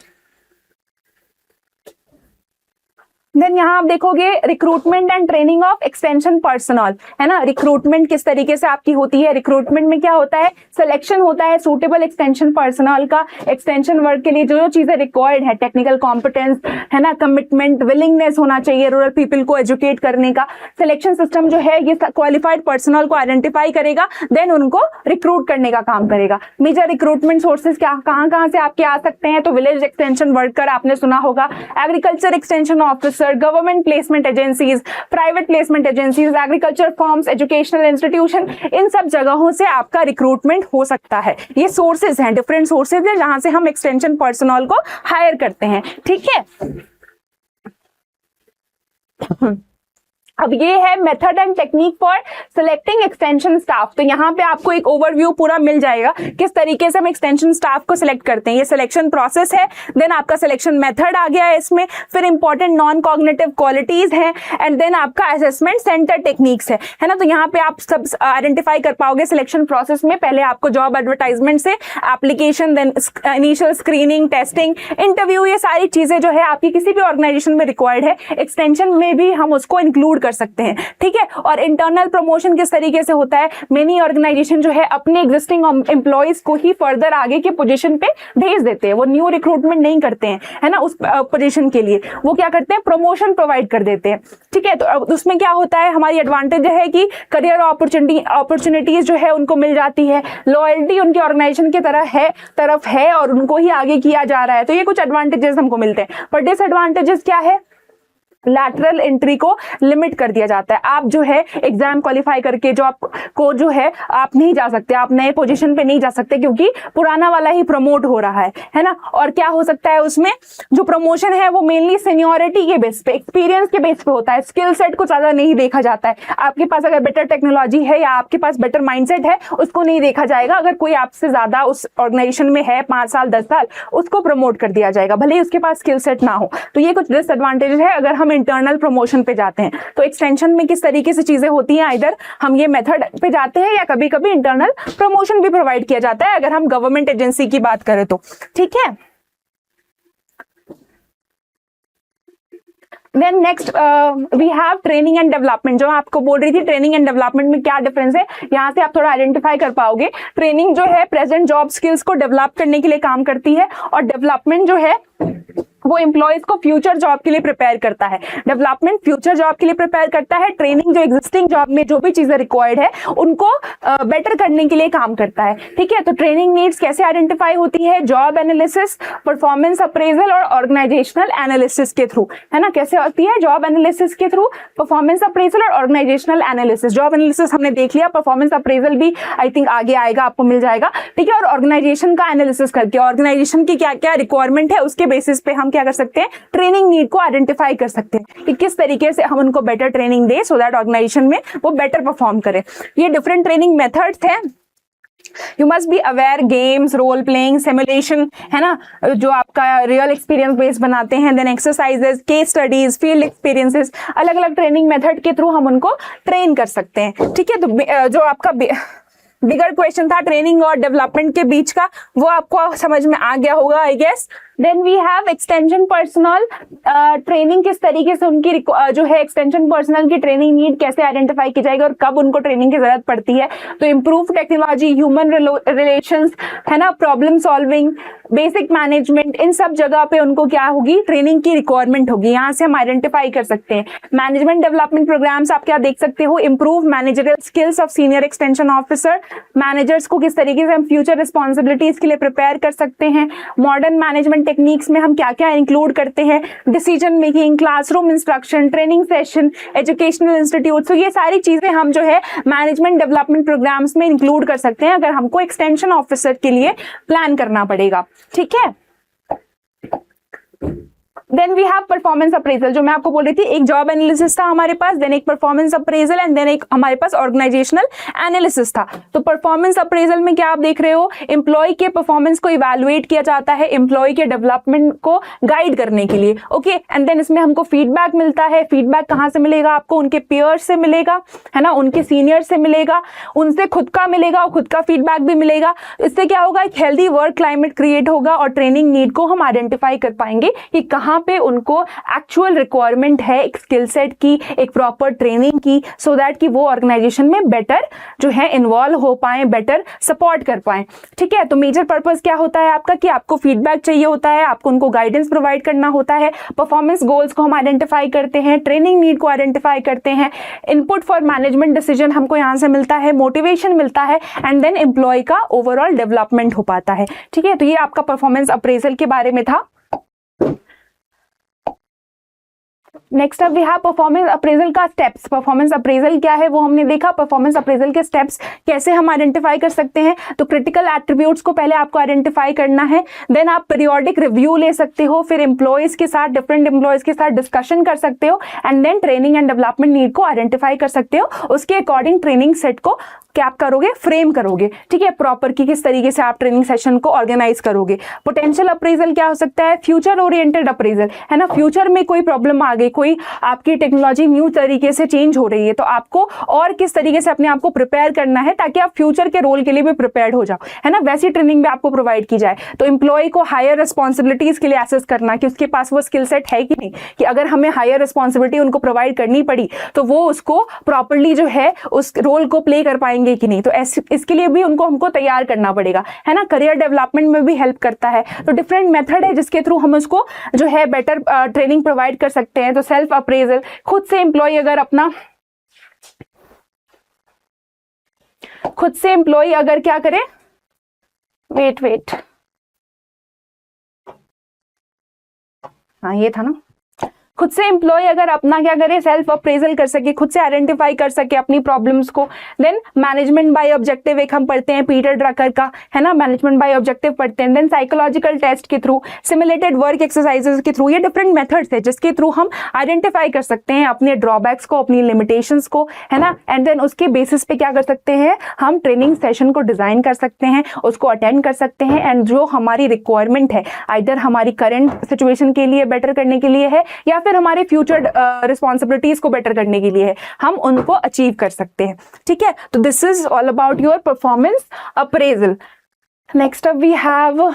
देन यहाँ आप देखोगे recruitment and training of extension personal, है ना। रिक्रूटमेंट किस तरीके से आपकी होती है, रिक्रूटमेंट में क्या होता है, सिलेक्शन होता है सूटेबल एक्सटेंशन पर्सनल का, एक्सटेंशन वर्क के लिए जो जो चीजें रिक्वायर्ड है, टेक्निकल कॉम्पिटेंस, है ना, कमिटमेंट, विलिंगनेस होना चाहिए रूरल पीपल को एजुकेट करने का। सिलेक्शन सिस्टम जो है ये क्वालिफाइड पर्सनल को आइडेंटिफाई करेगा, देन उनको रिक्रूट करने का काम करेगा। मेजर रिक्रूटमेंट सोर्सेज क्या कहाँ से आपके आ सकते हैं, तो विलेज एक्सटेंशन वर्कर आपने सुना होगा, agriculture extension officer, government placement agencies, private placement agencies, agriculture firms, educational institution, इन सब जगहों से आपका रिक्रूटमेंट हो सकता है। ये सोर्सेज हैं, डिफरेंट सोर्सेज हैं जहां से हम एक्सटेंशन पर्सनल को हायर करते हैं। ठीक है, अब ये है method and technique for selecting extension staff. तो यहाँ पे आपको एक ओवरव्यू पूरा मिल जाएगा किस तरीके से हम एक्सटेंशन स्टाफ को सिलेक्ट करते हैं। ये सिलेक्शन प्रोसेस है, देन आपका सिलेक्शन मेथड आ गया है इसमें, फिर इंपॉर्टेंट नॉन कॉग्निटिव क्वालिटीज है, एंड देन आपका असेसमेंट सेंटर टेक्निक्स है ना। तो यहाँ पे आप सब आइडेंटिफाई कर पाओगे सिलेक्शन प्रोसेस में। पहले आपको जॉब एडवर्टाइजमेंट से application, then initial screening, testing, interview, ये सारी चीजें जो है आपकी किसी भी ऑर्गेनाइजेशन में रिक्वायर्ड है, एक्सटेंशन में भी हम उसको इंक्लूड कर सकते हैं। ठीक है, और इंटरनल प्रमोशन किस तरीके से होता है, मेनी ऑर्गेनाइजेशन जो है अपने एग्जिस्टिंग एम्प्लॉइज को ही फर्दर आगे के पोजीशन पे भेज देते हैं, वो न्यू रिक्रूटमेंट नहीं करते हैं, है ना। उस पोजीशन के लिए वो क्या करते हैं, प्रमोशन प्रोवाइड कर देते हैं। ठीक है, तो उसमें क्या होता है, हमारी एडवांटेज है कि करियर अपॉर्चुनिटीज जो है उनको मिल जाती है, लॉयल्टी उनकी ऑर्गेनाइजेशन की तरफ है और उनको ही आगे किया जा रहा है, तो ये कुछ एडवांटेजेस हमको मिलते हैं। पर डिसएडवांटेजेस क्या है, लैटरल एंट्री को लिमिट कर दिया जाता है। आप जो है एग्जाम क्वालिफाई करके जो आपको जो है आप नहीं जा सकते, आप नए पोजीशन पे नहीं जा सकते, क्योंकि पुराना वाला ही प्रमोट हो रहा है ना। और क्या हो सकता है उसमें, जो प्रमोशन है वो मेनली सीनियोरिटी के बेस पे, एक्सपीरियंस के बेस पे होता है, स्किल सेट को ज्यादा नहीं देखा जाता है। आपके पास अगर बेटर टेक्नोलॉजी है या आपके पास बेटर माइंडसेट है, उसको नहीं देखा जाएगा। अगर कोई आपसे ज्यादा उस ऑर्गेनाइजेशन में है 5 साल 10 साल, उसको प्रमोट कर दिया जाएगा, भले ही उसके पास स्किल सेट ना हो। तो ये कुछ डिसएडवांटेज है अगर हम इंटरनल प्रमोशन पे जाते हैं। तो एक्सटेंशन में किस तरीके से चीजें होती हैं, इधर हम ये मेथड पे जाते हैं या कभी कभी इंटरनल प्रमोशन भी प्रोवाइड किया जाता है, अगर हम गवर्नमेंट एजेंसी की बात करें तो। ठीक है, then next we have training and development. जो आपको बोल रही थी ट्रेनिंग एंड डेवलपमेंट में क्या डिफरेंस है, यहाँ से आप थोड़ा आइडेंटिफाई कर पाओगे। ट्रेनिंग जो है प्रेजेंट जॉब स्किल्स को डेवलप करने के लिए काम करती है, और डेवलपमेंट जो है वो एम्प्लॉयज को फ्यूचर जॉब के लिए प्रिपेयर करता है। डेवलपमेंट फ्यूचर जॉब के लिए प्रिपेयर करता है, ट्रेनिंग जो एग्जिस्टिंग जॉब में जो भी चीजें रिक्वायर्ड है उनको बेटर करने के लिए काम करता है। ठीक है, तो ट्रेनिंग नीड्स कैसे आइडेंटिफाई होती है, जॉब एनालिसिस, परफॉर्मेंस अप्रेजल और ऑर्गेनाइजेशनल एनालिसिस के थ्रू, है ना। कैसे होती है, जॉब एनालिसिस के थ्रू, परफॉर्मेंस अप्रेजल और ऑर्गेनाइजेशनल एनालिसिस। जॉब एनालिसिस हमने देख लिया, परफॉर्मेंस अप्रेजल भी आई थिंक आगे आएगा, आपको मिल जाएगा। ठीक है, और ऑर्गेनाइजेशन का एनालिसिस करके ऑर्गेनाइजेशन की क्या क्या रिक्वायरमेंट है उसके बेसिस पे हम क्या कर सकते हैं, ट्रेनिंग नीड को आइडेंटिफाई कर सकते हैं कि किस तरीके से हम उनको बेटर ट्रेनिंग दे सो दैट ऑर्गेनाइजेशन में वो बेटर परफॉर्म करे। ये डिफरेंट ट्रेनिंग मेथड्स हैं। You must be aware, games, role playing, simulation, है ना, जो आपका रियल एक्सपीरियंस बेस्ड बनाते हैं, then exercises, case studies, field experiences, अलग अलग ट्रेनिंग मेथड के थ्रू हम उनको ट्रेन कर सकते हैं। ठीक है, तो जो आपका बिगर क्वेश्चन था ट्रेनिंग और डेवलपमेंट के बीच का, वो आपको समझ में आ गया होगा I guess. Then we have extension personal. Training किस तरीके से उनकी जो है एक्सटेंशन पर्सनल की ट्रेनिंग नीड कैसे आइडेंटिफाई की जाएगी और कब उनको ट्रेनिंग की जरूरत पड़ती है। तो इम्प्रूव टेक्नोलॉजी, ह्यूमन रिलेशंस, है ना, प्रॉब्लम सॉल्विंग, बेसिक मैनेजमेंट, इन सब जगह पे उनको क्या होगी, ट्रेनिंग की रिक्वायरमेंट होगी। यहाँ से हम आइडेंटिफाई कर सकते हैं। मैनेजमेंट डेवलपमेंट प्रोग्राम्स आप क्या देख सकते हो, improve managerial skills of senior extension officer, managers को किस तरीके से हम फ्यूचर रिस्पॉन्सिबिलिटीज के लिए प्रिपेयर कर सकते हैं। मॉडर्न मैनेजमेंट टेक्निक्स में हम क्या क्या इंक्लूड करते हैं, decision making, classroom instruction, training session, educational institute. तो ये सारी चीजें हम जो है मैनेजमेंट डेवलपमेंट प्रोग्राम्स में इंक्लूड कर सकते हैं अगर हमको एक्सटेंशन ऑफिसर के लिए प्लान करना पड़ेगा। ठीक है, then we have performance appraisal. जो मैं आपको बोल रही थी, एक जॉब एनालिसिस था हमारे पास, देन एक परफॉर्मेंस अप्रेजल एंड देन एक हमारे पास ऑर्गेनाइजेशनल एनालिसिस था। तो परफॉर्मेंस अप्रेजल में क्या आप देख रहे हो, एम्प्लॉय के परफॉर्मेंस को इवैल्यूएट किया जाता है एम्प्लॉय के डेवलपमेंट को गाइड करने के लिए। ओके, एंड देन इसमें हमको फीडबैक मिलता है। फीडबैक कहाँ से मिलेगा आपको, उनके पेयर्स से मिलेगा, है ना, उनके सीनियर से मिलेगा, उनसे खुद का मिलेगा और खुद का फीडबैक भी मिलेगा। इससे क्या होगा, एक हेल्दी वर्क क्लाइमेट क्रिएट होगा और ट्रेनिंग नीड को हम आइडेंटिफाई कर पाएंगे कि कहाँ पे उनको एक्चुअल रिक्वायरमेंट है एक स्किल सेट की, एक प्रॉपर ट्रेनिंग की, सो दैट कि वो ऑर्गेनाइजेशन में बेटर जो है इन्वॉल्व हो पाए, बेटर सपोर्ट कर पाए। ठीक है, तो मेजर पर्पस क्या होता है आपका कि आपको फीडबैक चाहिए होता है, आपको उनको गाइडेंस प्रोवाइड करना होता है, परफॉर्मेंस गोल्स को हम आइडेंटिफाई करते हैं, ट्रेनिंग नीड को आइडेंटिफाई करते हैं, इनपुट फॉर मैनेजमेंट डिसीजन हमको यहाँ से मिलता है, मोटिवेशन मिलता है, एंड देन एम्प्लॉय का ओवरऑल डेवलपमेंट हो पाता है। ठीक है, तो ये आपका परफॉर्मेंस अप्रेजल के बारे में था। Next up we have performance appraisal का स्टेप्स। परफॉर्मेंस अप्रेजल क्या है वो हमने देखा। परफॉर्मेंस अप्रेजल के स्टेप्स कैसे हम आइडेंटिफाई कर सकते हैं, तो क्रिटिकल एट्रीब्यूट्स को पहले आपको आइडेंटिफाई करना है, देन आप पीरियोडिक रिव्यू ले सकते हो, फिर एम्प्लॉयज के साथ, डिफरेंट एम्प्लॉयज के साथ डिस्कशन कर सकते हो, and then training and development need को आइडेंटिफाई कर सकते हो। उसके अकॉर्डिंग ट्रेनिंग सेट को क्या आप करोगे, फ्रेम करोगे। ठीक है, प्रॉपर की किस तरीके से आप ट्रेनिंग सेशन को ऑर्गेनाइज करोगे। पोटेंशियल अप्रेजल क्या हो सकता है, फ्यूचर ओरिएंटेड अप्रेजल, है ना, फ्यूचर में कोई प्रॉब्लम आ गई, कोई आपकी टेक्नोलॉजी न्यू तरीके से चेंज हो रही है, तो आपको और किस तरीके से अपने आप को प्रिपेयर करना है ताकि आप फ्यूचर के रोल के लिए भी प्रिपेयर्ड हो जाओ, है ना, वैसी ट्रेनिंग भी आपको प्रोवाइड की जाए। तो एम्प्लॉय को हायर रिस्पॉन्सिबिलिटीज के लिए एसेस करना कि उसके पास वो स्किल सेट है कि नहीं, कि अगर हमें हायर रिस्पॉन्सिबिलिटी उनको प्रोवाइड करनी पड़ी तो वो उसको प्रॉपरली जो है उस रोल को प्ले कर पाएंगे कि नहीं। तो इसके लिए भी उनको हमको तैयार करना पड़ेगा, है ना। करियर डेवलपमेंट में भी हेल्प करता है। तो डिफरेंट मेथड है जिसके थ्रू हम उसको जो है बेटर ट्रेनिंग प्रोवाइड कर सकते हैं। तो सेल्फ अप्रेजल, खुद से एम्प्लॉय अगर अपना क्या करे, वेट हाँ ये था ना, खुद से एम्प्लॉय अगर अपना क्या करे, सेल्फ अप्रेजल कर सके, खुद से आइडेंटिफाई कर सके अपनी प्रॉब्लम्स को। देन मैनेजमेंट बाय ऑब्जेक्टिव एक हम पढ़ते हैं पीटर ड्रकर का, है ना, मैनेजमेंट बाय ऑब्जेक्टिव पढ़ते हैं। देन साइकोलॉजिकल टेस्ट के थ्रू, सिमुलेटेड वर्क एक्सरसाइजेस के थ्रू, ये डिफरेंट मेथड्स है जिसके थ्रू हम आइडेंटिफाई कर सकते हैं अपने ड्रॉबैक्स को, अपनी लिमिटेशंस को, है ना। एंड देन उसके बेसिस पे क्या कर सकते हैं, हम ट्रेनिंग सेशन को डिजाइन कर सकते हैं, उसको अटेंड कर सकते हैं, एंड जो हमारी रिक्वायरमेंट है, आइदर हमारी करंट सिचुएशन के लिए बेटर करने के लिए है या फिर हमारे फ्यूचर रिस्पॉन्सिबिलिटीज को बेटर करने के लिए है, हम उनको अचीव कर सकते हैं। ठीक है, तो this is all about your performance appraisal. Next up we have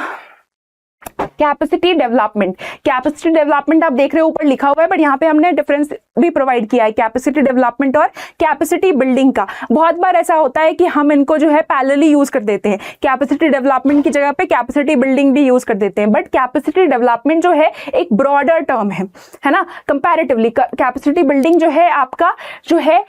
capacity development. Capacity development आप देख रहे हो ऊपर लिखा हुआ है, बट यहाँ पे हमने डिफरेंस भी प्रोवाइड किया है कैपेसिटी डेवलपमेंट और कैपेसिटी बिल्डिंग का। बहुत बार ऐसा होता है कि हम इनको जो है पैरेलली यूज कर देते हैं, कैपेसिटी डेवलपमेंट की जगह पे कैपेसिटी बिल्डिंग भी यूज कर देते हैं, बट कैपेसिटी डेवलपमेंट जो है एक ब्रॉडर टर्म है ना, कंपैरेटिवली। कैपेसिटी बिल्डिंग जो है आपका जो है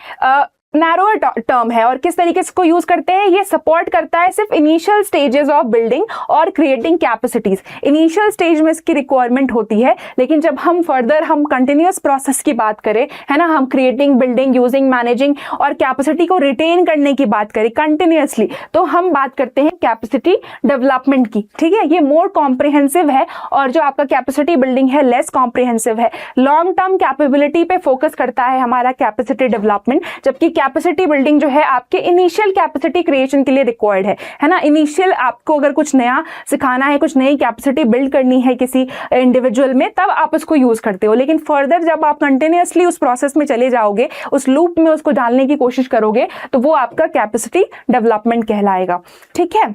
नैरोअर टर्म है, और किस तरीके से इसको यूज करते हैं, ये सपोर्ट करता है सिर्फ इनिशियल स्टेजेस ऑफ बिल्डिंग और क्रिएटिंग कैपेसिटीज। इनिशियल स्टेज में इसकी रिक्वायरमेंट होती है, लेकिन जब हम फर्दर हम कंटिन्यूअस प्रोसेस की बात करें, है ना, हम क्रिएटिंग, बिल्डिंग, यूजिंग, मैनेजिंग और कैपेसिटी को रिटेन करने की बात करें कंटिन्यूअसली, तो हम बात करते हैं कैपेसिटी डेवलपमेंट की। ठीक है, ये मोर कॉम्प्रिहेंसिव है, और जो आपका कैपेसिटी बिल्डिंग है लेस कॉम्प्रिहेंसिव है। लॉन्ग टर्म कैपेबिलिटी पे फोकस करता है हमारा कैपेसिटी डेवलपमेंट, जबकि कैपेसिटी बिल्डिंग जो है आपके इनिशियल कैपेसिटी क्रिएशन के लिए रिक्वायर्ड है ना। इनिशियल आपको अगर कुछ नया सिखाना है, कुछ नई कैपेसिटी बिल्ड करनी है किसी इंडिविजुअल में, तब आप उसको यूज करते हो, लेकिन फर्दर जब आप कंटिन्यूअसली उस प्रोसेस में चले जाओगे, उस लूप में उसको डालने की कोशिश करोगे, तो वो आपका कैपेसिटी डेवलपमेंट कहलाएगा। ठीक है,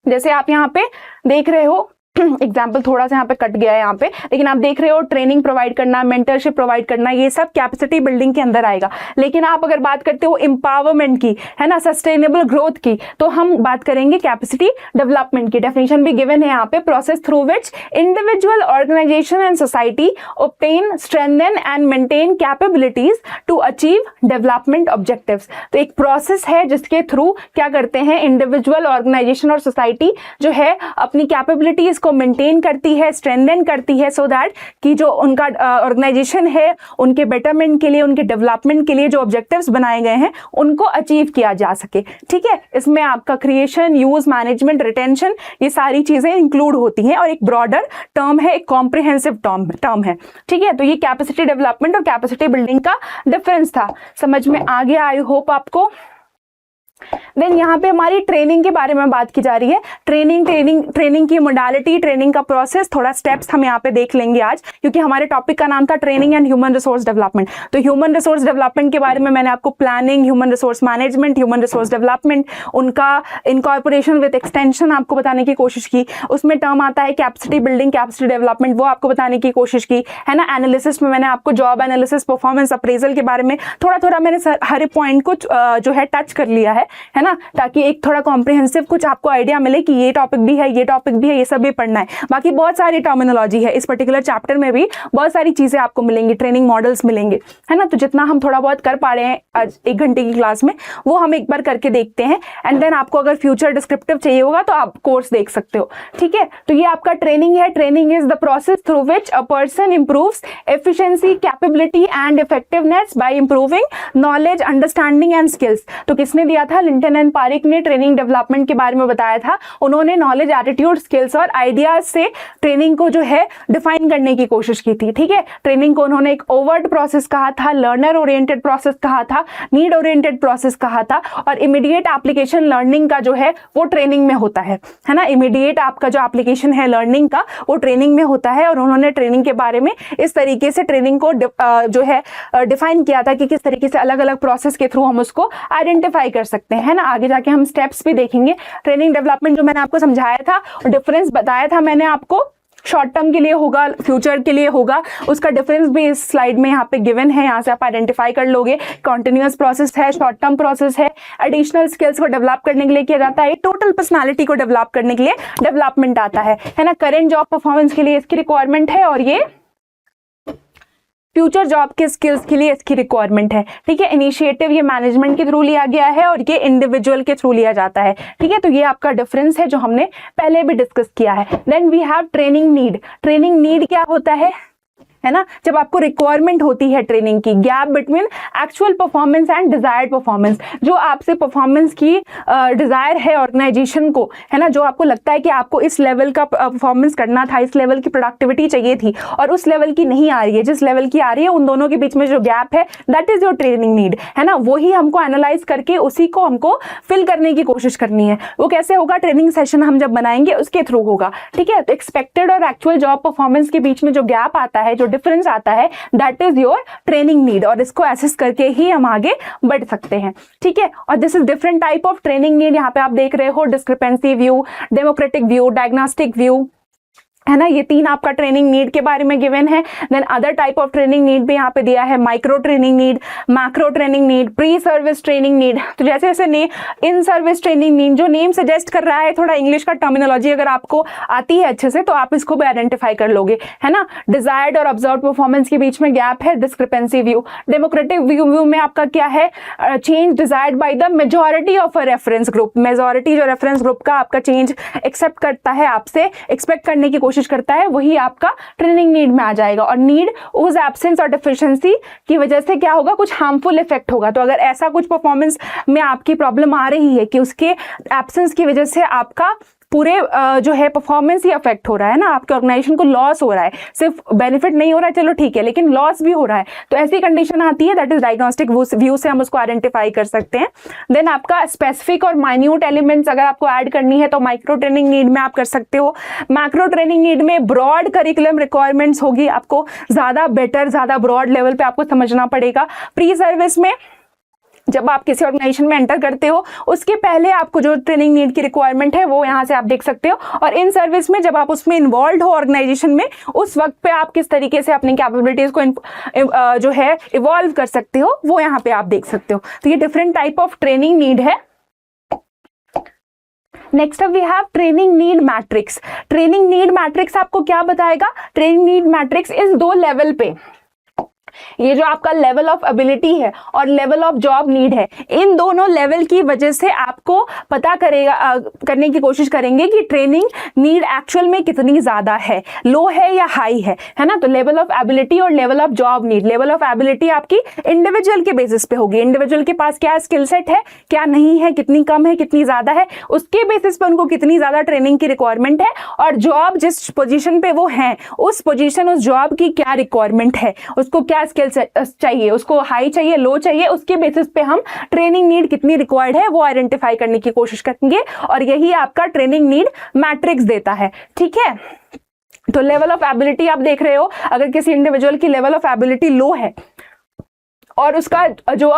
जैसे आप यहाँ पे देख रहे हो, एग्जाम्पल थोड़ा सा यहाँ पे कट गया है यहाँ पे, लेकिन आप देख रहे हो ट्रेनिंग प्रोवाइड करना, मेंटरशिप प्रोवाइड करना, ये सब कैपेसिटी बिल्डिंग के अंदर आएगा। लेकिन आप अगर बात करते हो एम्पावरमेंट की, है ना, सस्टेनेबल ग्रोथ की, तो हम बात करेंगे कैपेसिटी डेवलपमेंट की। डेफिनेशन भी गिवन है यहाँ पे, process through which individual, organisation and society obtain, strengthen and maintain capabilities to achieve development objectives. तो एक प्रोसेस है जिसके थ्रू क्या करते हैं, इंडिविजुअल, ऑर्गेनाइजेशन और सोसाइटी जो है अपनी कैपेबिलिटीज को मेंटेन करती है, स्ट्रेंथन करती है, सो दैट कि जो उनका ऑर्गेनाइजेशन है, उनके बेटरमेंट के लिए, उनके डेवलपमेंट के लिए जो ऑब्जेक्टिव्स बनाए गए हैं उनको अचीव किया जा सके। ठीक है, इसमें आपका क्रिएशन, यूज, मैनेजमेंट, रिटेंशन, ये सारी चीजें इंक्लूड होती हैं, और एक ब्रॉडर टर्म है, एक कॉम्प्रिहेंसिव टर्म है। ठीक है, तो ये कैपेसिटी डेवलपमेंट और कैपेसिटी बिल्डिंग का डिफरेंस था। समझ में आ गया, आई होप आपको। देन यहाँ पे हमारी ट्रेनिंग के बारे में बात की जा रही है। ट्रेनिंग की मोडालिटी, ट्रेनिंग का प्रोसेस, थोड़ा स्टेप्स हम यहाँ पे देख लेंगे आज, क्योंकि हमारे टॉपिक का नाम था training and human resource development. तो ह्यूमन रिसोर्स डेवलपमेंट के बारे में मैंने आपको planning, human resource management, human resource development, उनका इनकॉर्पोरेशन विद एक्सटेंशन आपको बताने की कोशिश की। उसमें टर्म आता है कैपेसिटी बिल्डिंग, कैपेसिटी डेवलपमेंट, वो आपको बताने की कोशिश की, है ना। एनालिसिस में मैंने आपको जॉब एनालिसिस, परफॉर्मेंस अप्रेजल के बारे में थोड़ा मैंने हर पॉइंट को जो है टच कर लिया है ना, ताकि एक थोड़ा कॉम्प्रिहेंसिव कुछ आपको आइडिया मिले कि ये टॉपिक भी है, ये टॉपिक भी है, ये सब भी पढ़ना है। बाकी बहुत सारी टर्मिनोलॉजी है इस पर्टिकुलर चैप्टर में भी, बहुत सारी चीजें आपको मिलेंगी, ट्रेनिंग मॉडल्स मिलेंगे, है ना। तो जितना हम थोड़ा बहुत कर पा रहे हैं आज 1 घंटे की क्लास में, वो हम एक बार करके देखते हैं, एंड देन आपको अगर फ्यूचर डिस्क्रिप्टिव चाहिए होगा तो आप कोर्स देख सकते हो। ठीक है, तो ये आपका ट्रेनिंग है। Training is the process through which a person improves efficiency, capability and effectiveness by improving knowledge, understanding and skills. तो किसने दिया था, लिंटन एंड पारिक ने ट्रेनिंग डेवलपमेंट के बारे में बताया था। उन्होंने नॉलेज, एटीट्यूड, स्किल्स और आइडियाज से ट्रेनिंग को जो है डिफाइन करने की कोशिश की थी। ठीक है, ट्रेनिंग को उन्होंने एक ओवर्ट प्रोसेस कहा था, लर्नर ओरिएंटेड प्रोसेस कहा था, नीड ओरिएंटेड प्रोसेस कहा था, और इमीडिएट एप्लीकेशन लर्निंग का जो है वो ट्रेनिंग में होता है ना। इमीडिएट आपका जो एप्लीकेशन है लर्निंग का, वो ट्रेनिंग में होता है। और उन्होंने ट्रेनिंग के बारे में इस तरीके से ट्रेनिंग को जो है डिफाइन किया था कि किस तरीके से अलग अलग प्रोसेस के थ्रू हम उसको आइडेंटिफाई कर सकते हैं, है ना। आगे जाके हम स्टेप्स भी देखेंगे। ट्रेनिंग डेवलपमेंट जो मैंने आपको समझाया था, डिफरेंस बताया था मैंने आपको, शॉर्ट टर्म के लिए होगा, फ्यूचर के लिए होगा, उसका डिफरेंस भी इस स्लाइड में यहाँ पे गिवन है, यहाँ से आप आइडेंटिफाई कर लोगे। कॉन्टिन्यूअस प्रोसेस है, शॉर्ट टर्म प्रोसेस है, एडिशनल स्किल्स को डेवलप करने के लिए किया जाता है, टोटल पर्सनालिटी को डेवलप करने के लिए डेवलपमेंट आता है ना। करेंट जॉब परफॉर्मेंस के लिए इसकी रिक्वायरमेंट है, और ये फ्यूचर जॉब के स्किल्स के लिए इसकी रिक्वायरमेंट है। ठीक है, इनिशिएटिव ये मैनेजमेंट के थ्रू लिया गया है, और ये इंडिविजुअल के थ्रू लिया जाता है। ठीक है, तो ये आपका डिफरेंस है जो हमने पहले भी डिस्कस किया है। Then we have training need. Training need क्या होता है, है ना, जब आपको रिक्वायरमेंट होती है ट्रेनिंग की, gap between actual performance and desired performance, जो आपसे परफॉर्मेंस की डिजायर है ऑर्गेनाइजेशन को, है ना, जो आपको लगता है कि आपको इस लेवल का परफॉर्मेंस करना था, इस लेवल की प्रोडक्टिविटी चाहिए थी और उस लेवल की नहीं आ रही है, जिस लेवल की आ रही है उन दोनों के बीच में जो गैप है, that is your training need, है ना। वही हमको एनालाइज करके उसी को हमको फिल करने की कोशिश करनी है। वो कैसे होगा? ट्रेनिंग सेशन हम जब बनाएंगे उसके थ्रू होगा, ठीक है। तो एक्सपेक्टेड और एक्चुअल जॉब परफॉर्मेंस के बीच में जो गैप आता है, जो डिफरेंस आता है, that is your training need, और इसको एसेस करके ही हम आगे बढ़ सकते हैं, ठीक है। और this is different type of training need. यहाँ पे आप देख रहे हो discrepancy view, democratic view, diagnostic view, है ना, ये तीन आपका ट्रेनिंग नीड के बारे में गिवन है। Then other type of training need भी यहाँ पे दिया है, micro training need, macro training need, pre service training need. तो जैसे जैसे इन सर्विस ट्रेनिंग नीड, जो नेम सजेस्ट कर रहा है, थोड़ा इंग्लिश का टर्मिनोलॉजी अगर आपको आती है अच्छे से तो आप इसको भी आइडेंटिफाई कर लोगे, है ना। डिजायर्ड और ऑब्जर्व परफॉर्मेंस के बीच में गैप है, डिस्क्रिपेंसी व्यू। डेमोक्रेटिक व्यू में आपका क्या है? Change desired by the majority of a reference group. Majority जो रेफरेंस ग्रुप का आपका चेंज एक्सेप्ट करता है, आपसे एक्सपेक्ट करने की कोशिश करता है, वही आपका ट्रेनिंग नीड में आ जाएगा। और नीड उस एब्सेंस और डेफिशिएंसी की वजह से क्या होगा? कुछ हार्मफुल इफेक्ट होगा। तो अगर ऐसा कुछ परफॉर्मेंस में आपकी प्रॉब्लम आ रही है कि उसके एब्सेंस की वजह से आपका पूरे जो है परफॉर्मेंस ही अफेक्ट हो रहा है ना, आपके ऑर्गेनाइजेशन को लॉस हो रहा है, सिर्फ बेनिफिट नहीं हो रहा है, चलो ठीक है, लेकिन लॉस भी हो रहा है, तो ऐसी कंडीशन आती है, दैट इज डायग्नोस्टिक व्यू से हम उसको आइडेंटिफाई कर सकते हैं। देन आपका स्पेसिफिक और माइन्यूट एलिमेंट्स अगर आपको ऐड करनी है तो माइक्रो ट्रेनिंग नीड में आप कर सकते हो। मैक्रो ट्रेनिंग नीड में ब्रॉड करिकुलम रिक्वायरमेंट्स होगी, आपको ज्यादा बेटर, ज्यादा ब्रॉड लेवल पे आपको समझना पड़ेगा। प्री सर्विस में जब आप किसी ऑर्गेनाइजेशन में एंटर करते हो उसके पहले आपको जो ट्रेनिंग नीड की रिक्वायरमेंट है वो यहाँ से आप देख सकते हो, और इन सर्विस में जब आप उसमें इन्वॉल्व हो ऑर्गेनाइजेशन में, उस वक्त पे आप किस तरीके से अपनी कैपेबिलिटीज को जो है इवॉल्व कर सकते हो, वो यहाँ पे आप देख सकते हो। तो ये different type of training need है। Next up we have training need matrix. Training need matrix आपको क्या बताएगा? ट्रेनिंग नीड मैट्रिक्स इस दो लेवल पे, ये जो आपका लेवल ऑफ एबिलिटी है और लेवल ऑफ जॉब नीड है, इन दोनों लेवल की वजह से आपको पता करने की कोशिश करेंगे कि ट्रेनिंग नीड एक्चुअल में कितनी ज्यादा है, लो है या हाई है ना। तो लेवल ऑफ एबिलिटी और level of job need. Level of ability आपकी इंडिविजुअल के बेसिस पे होगी, इंडिविजुअल के पास क्या स्किल सेट है, क्या नहीं है, कितनी कम है, कितनी ज्यादा है, उसके बेसिस पे उनको कितनी ज्यादा ट्रेनिंग की रिक्वायरमेंट है। और जॉब जिस पोजीशन पे वो है, उस पोजीशन, उस जॉब की क्या रिक्वायरमेंट है, उसको क्या स्किल चाहिए, उसको हाई चाहिए, लो चाहिए, उसके बेसिस पे हम ट्रेनिंग नीड कितनी रिक्वायर्ड है वो आइडेंटिफाई करने की कोशिश करेंगे, और यही आपका ट्रेनिंग नीड मैट्रिक्स देता है, ठीक है। तो लेवल ऑफ एबिलिटी आप देख रहे हो, अगर किसी इंडिविजुअल की लेवल ऑफ एबिलिटी लो है और उसका जो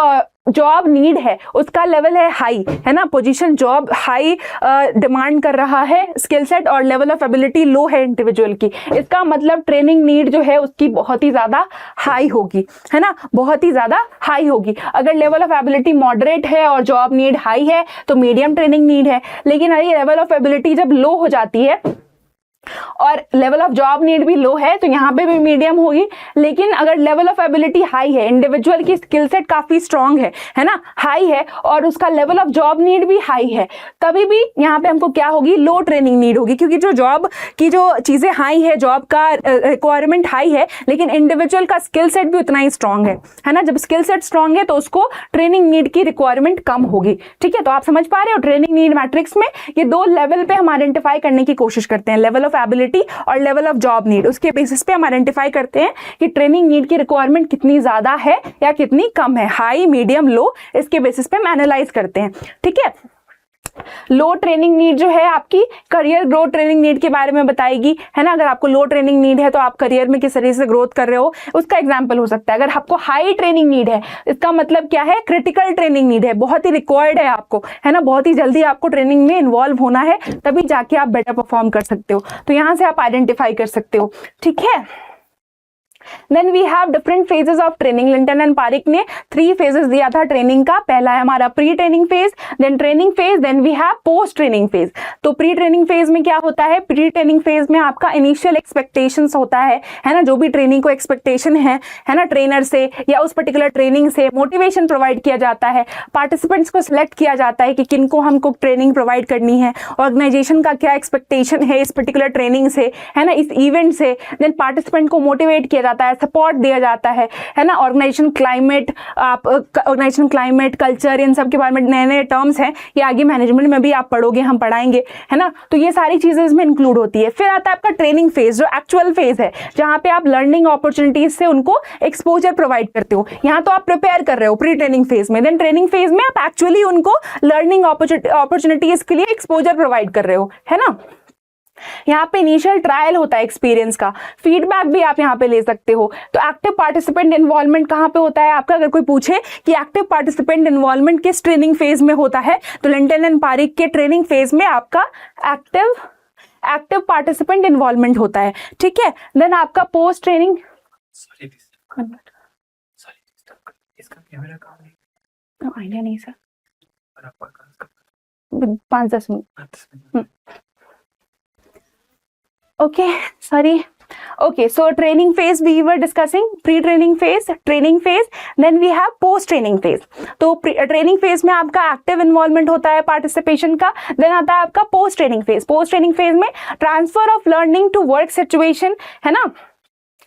जॉब नीड है उसका लेवल है हाई, है ना, पोजीशन जॉब हाई डिमांड कर रहा है स्किल सेट, और लेवल ऑफ एबिलिटी लो है इंडिविजुअल की, इसका मतलब ट्रेनिंग नीड जो है उसकी बहुत ही ज्यादा हाई होगी, है ना, बहुत ही ज्यादा हाई होगी। अगर लेवल ऑफ एबिलिटी मॉडरेट है और जॉब नीड हाई है तो मीडियम ट्रेनिंग नीड है। लेकिन अगर लेवल ऑफ एबिलिटी जब लो हो जाती है और लेवल ऑफ जॉब नीड भी लो है तो यहाँ पे भी मीडियम होगी। लेकिन अगर लेवल ऑफ एबिलिटी हाई है, इंडिविजुअल की स्किल सेट काफी स्ट्रांग है ना, हाई है, और उसका लेवल ऑफ जॉब नीड भी हाई है, तभी भी यहाँ पे हमको क्या होगी? लो ट्रेनिंग नीड होगी, क्योंकि जो जॉब की जो चीजें हाई है, जॉब का रिक्वायरमेंट हाई है, लेकिन इंडिविजुअल का स्किल सेट भी उतना ही स्ट्रांग है ना। जब स्किल सेट स्ट्रांग है तो उसको ट्रेनिंग नीड की रिक्वायरमेंट कम होगी, ठीक है। तो आप समझ पा रहे हो, ट्रेनिंग नीड मैट्रिक्स में ये दो लेवल पे हम आइडेंटिफाई करने की कोशिश करते हैं, लेवल ऑफ एबिलिटी और लेवल ऑफ जॉब नीड। उसके बेसिस पे हम आइडेंटिफाई करते हैं कि ट्रेनिंग नीड की रिक्वायरमेंट कितनी ज्यादा है या कितनी कम है, हाई, मीडियम, लो, इसके बेसिस पे हम एनालाइज करते हैं, ठीक है। लो ट्रेनिंग नीड जो है आपकी करियर ग्रोथ ट्रेनिंग नीड के बारे में बताएगी, है ना। अगर आपको लो ट्रेनिंग नीड है तो आप करियर में किस तरीके से ग्रोथ कर रहे हो उसका एग्जांपल हो सकता है। अगर आपको हाई ट्रेनिंग नीड है, इसका मतलब क्या है? क्रिटिकल ट्रेनिंग नीड है, बहुत ही रिक्वायर्ड है आपको, है ना, बहुत ही जल्दी आपको ट्रेनिंग में इन्वॉल्व होना है, तभी जाके आप बेटर परफॉर्म कर सकते हो। तो यहां से आप आइडेंटिफाई कर सकते हो, ठीक है। Then we have different phases of training. Lynton and Pareek ने 3 फेजेस दिया था ट्रेनिंग का। पहला है हमारा pre training phase, then training phase, then we have post training phase. तो प्री ट्रेनिंग फेज में क्या होता है? प्री ट्रेनिंग फेज में आपका इनिशियल एक्सपेक्टेशंस होता है ना, जो भी ट्रेनिंग को एक्सपेक्टेशन है ना, ट्रेनर से या उस पर्टिकुलर ट्रेनिंग से मोटिवेशन प्रोवाइड किया जाता है, पार्टिसिपेंट्स को सिलेक्ट किया जाता है कि किनको हमको ट्रेनिंग प्रोवाइड करनी है, ऑर्गेनाइजेशन का क्या एक्सपेक्टेशन है इस पर्टिकुलर ट्रेनिंग से, है ना, इस इवेंट से। देन पार्टिसिपेंट को मोटिवेट किया जाता जाता है, सपोर्ट दिया जाता है ना। ऑर्गेनाइजेशन क्लाइमेट, आप ऑर्गेनाइजेशन क्लाइमेट, कल्चर, इन सब के बारे में नए नए टर्म्स हैं, ये आगे मैनेजमेंट में भी आप पढ़ोगे, हम पढ़ाएंगे, है ना। तो ये सारी चीजें इसमें इंक्लूड होती है। फिर आता है आपका ट्रेनिंग फेज, जो एक्चुअल फेज है, जहां पे आप लर्निंग अपॉर्चुनिटीज से उनको एक्सपोजर प्रोवाइड करते हो। यहाँ तो आप प्रिपेयर कर रहे हो प्री ट्रेनिंग फेज में, देन ट्रेनिंग फेज में आप एक्चुअली उनको लर्निंग अपॉर्चुनिटीज के लिए एक्सपोजर प्रोवाइड कर रहे हो, है ना। यहाँ पे इनिशियल ट्रायल होता है एक्सपीरियंस का, फीडबैक भी आप यहाँ पे ले सकते हो। तो एक्टिव पार्टिसिपेंट इन्वॉल्वमेंट कहाँ पे होता है आपका, अगर कोई पूछे कि एक्टिव पार्टिसिपेंट इन्वॉल्वमेंट किस ट्रेनिंग फेज में होता है, तो लिंटन एंड पारिक के ट्रेनिंग फेज में आपका एक्टिव पार्टिसिपेंट इन्वॉल्वमेंट होता है, ठीक है। देन आपका पोस्ट ट्रेनिंग, इसका कैमरा कहाँ है? आइडिया नहीं सर, और आपका 5-10 minute. 10 Okay, sorry. Okay, so training phase we were discussing, pre-training phase, training phase, then we have post-training phase. तो training phase में आपका active involvement होता है participation का, then आता है आपका post-training phase. post-training phase में transfer of learning to work situation, है ना।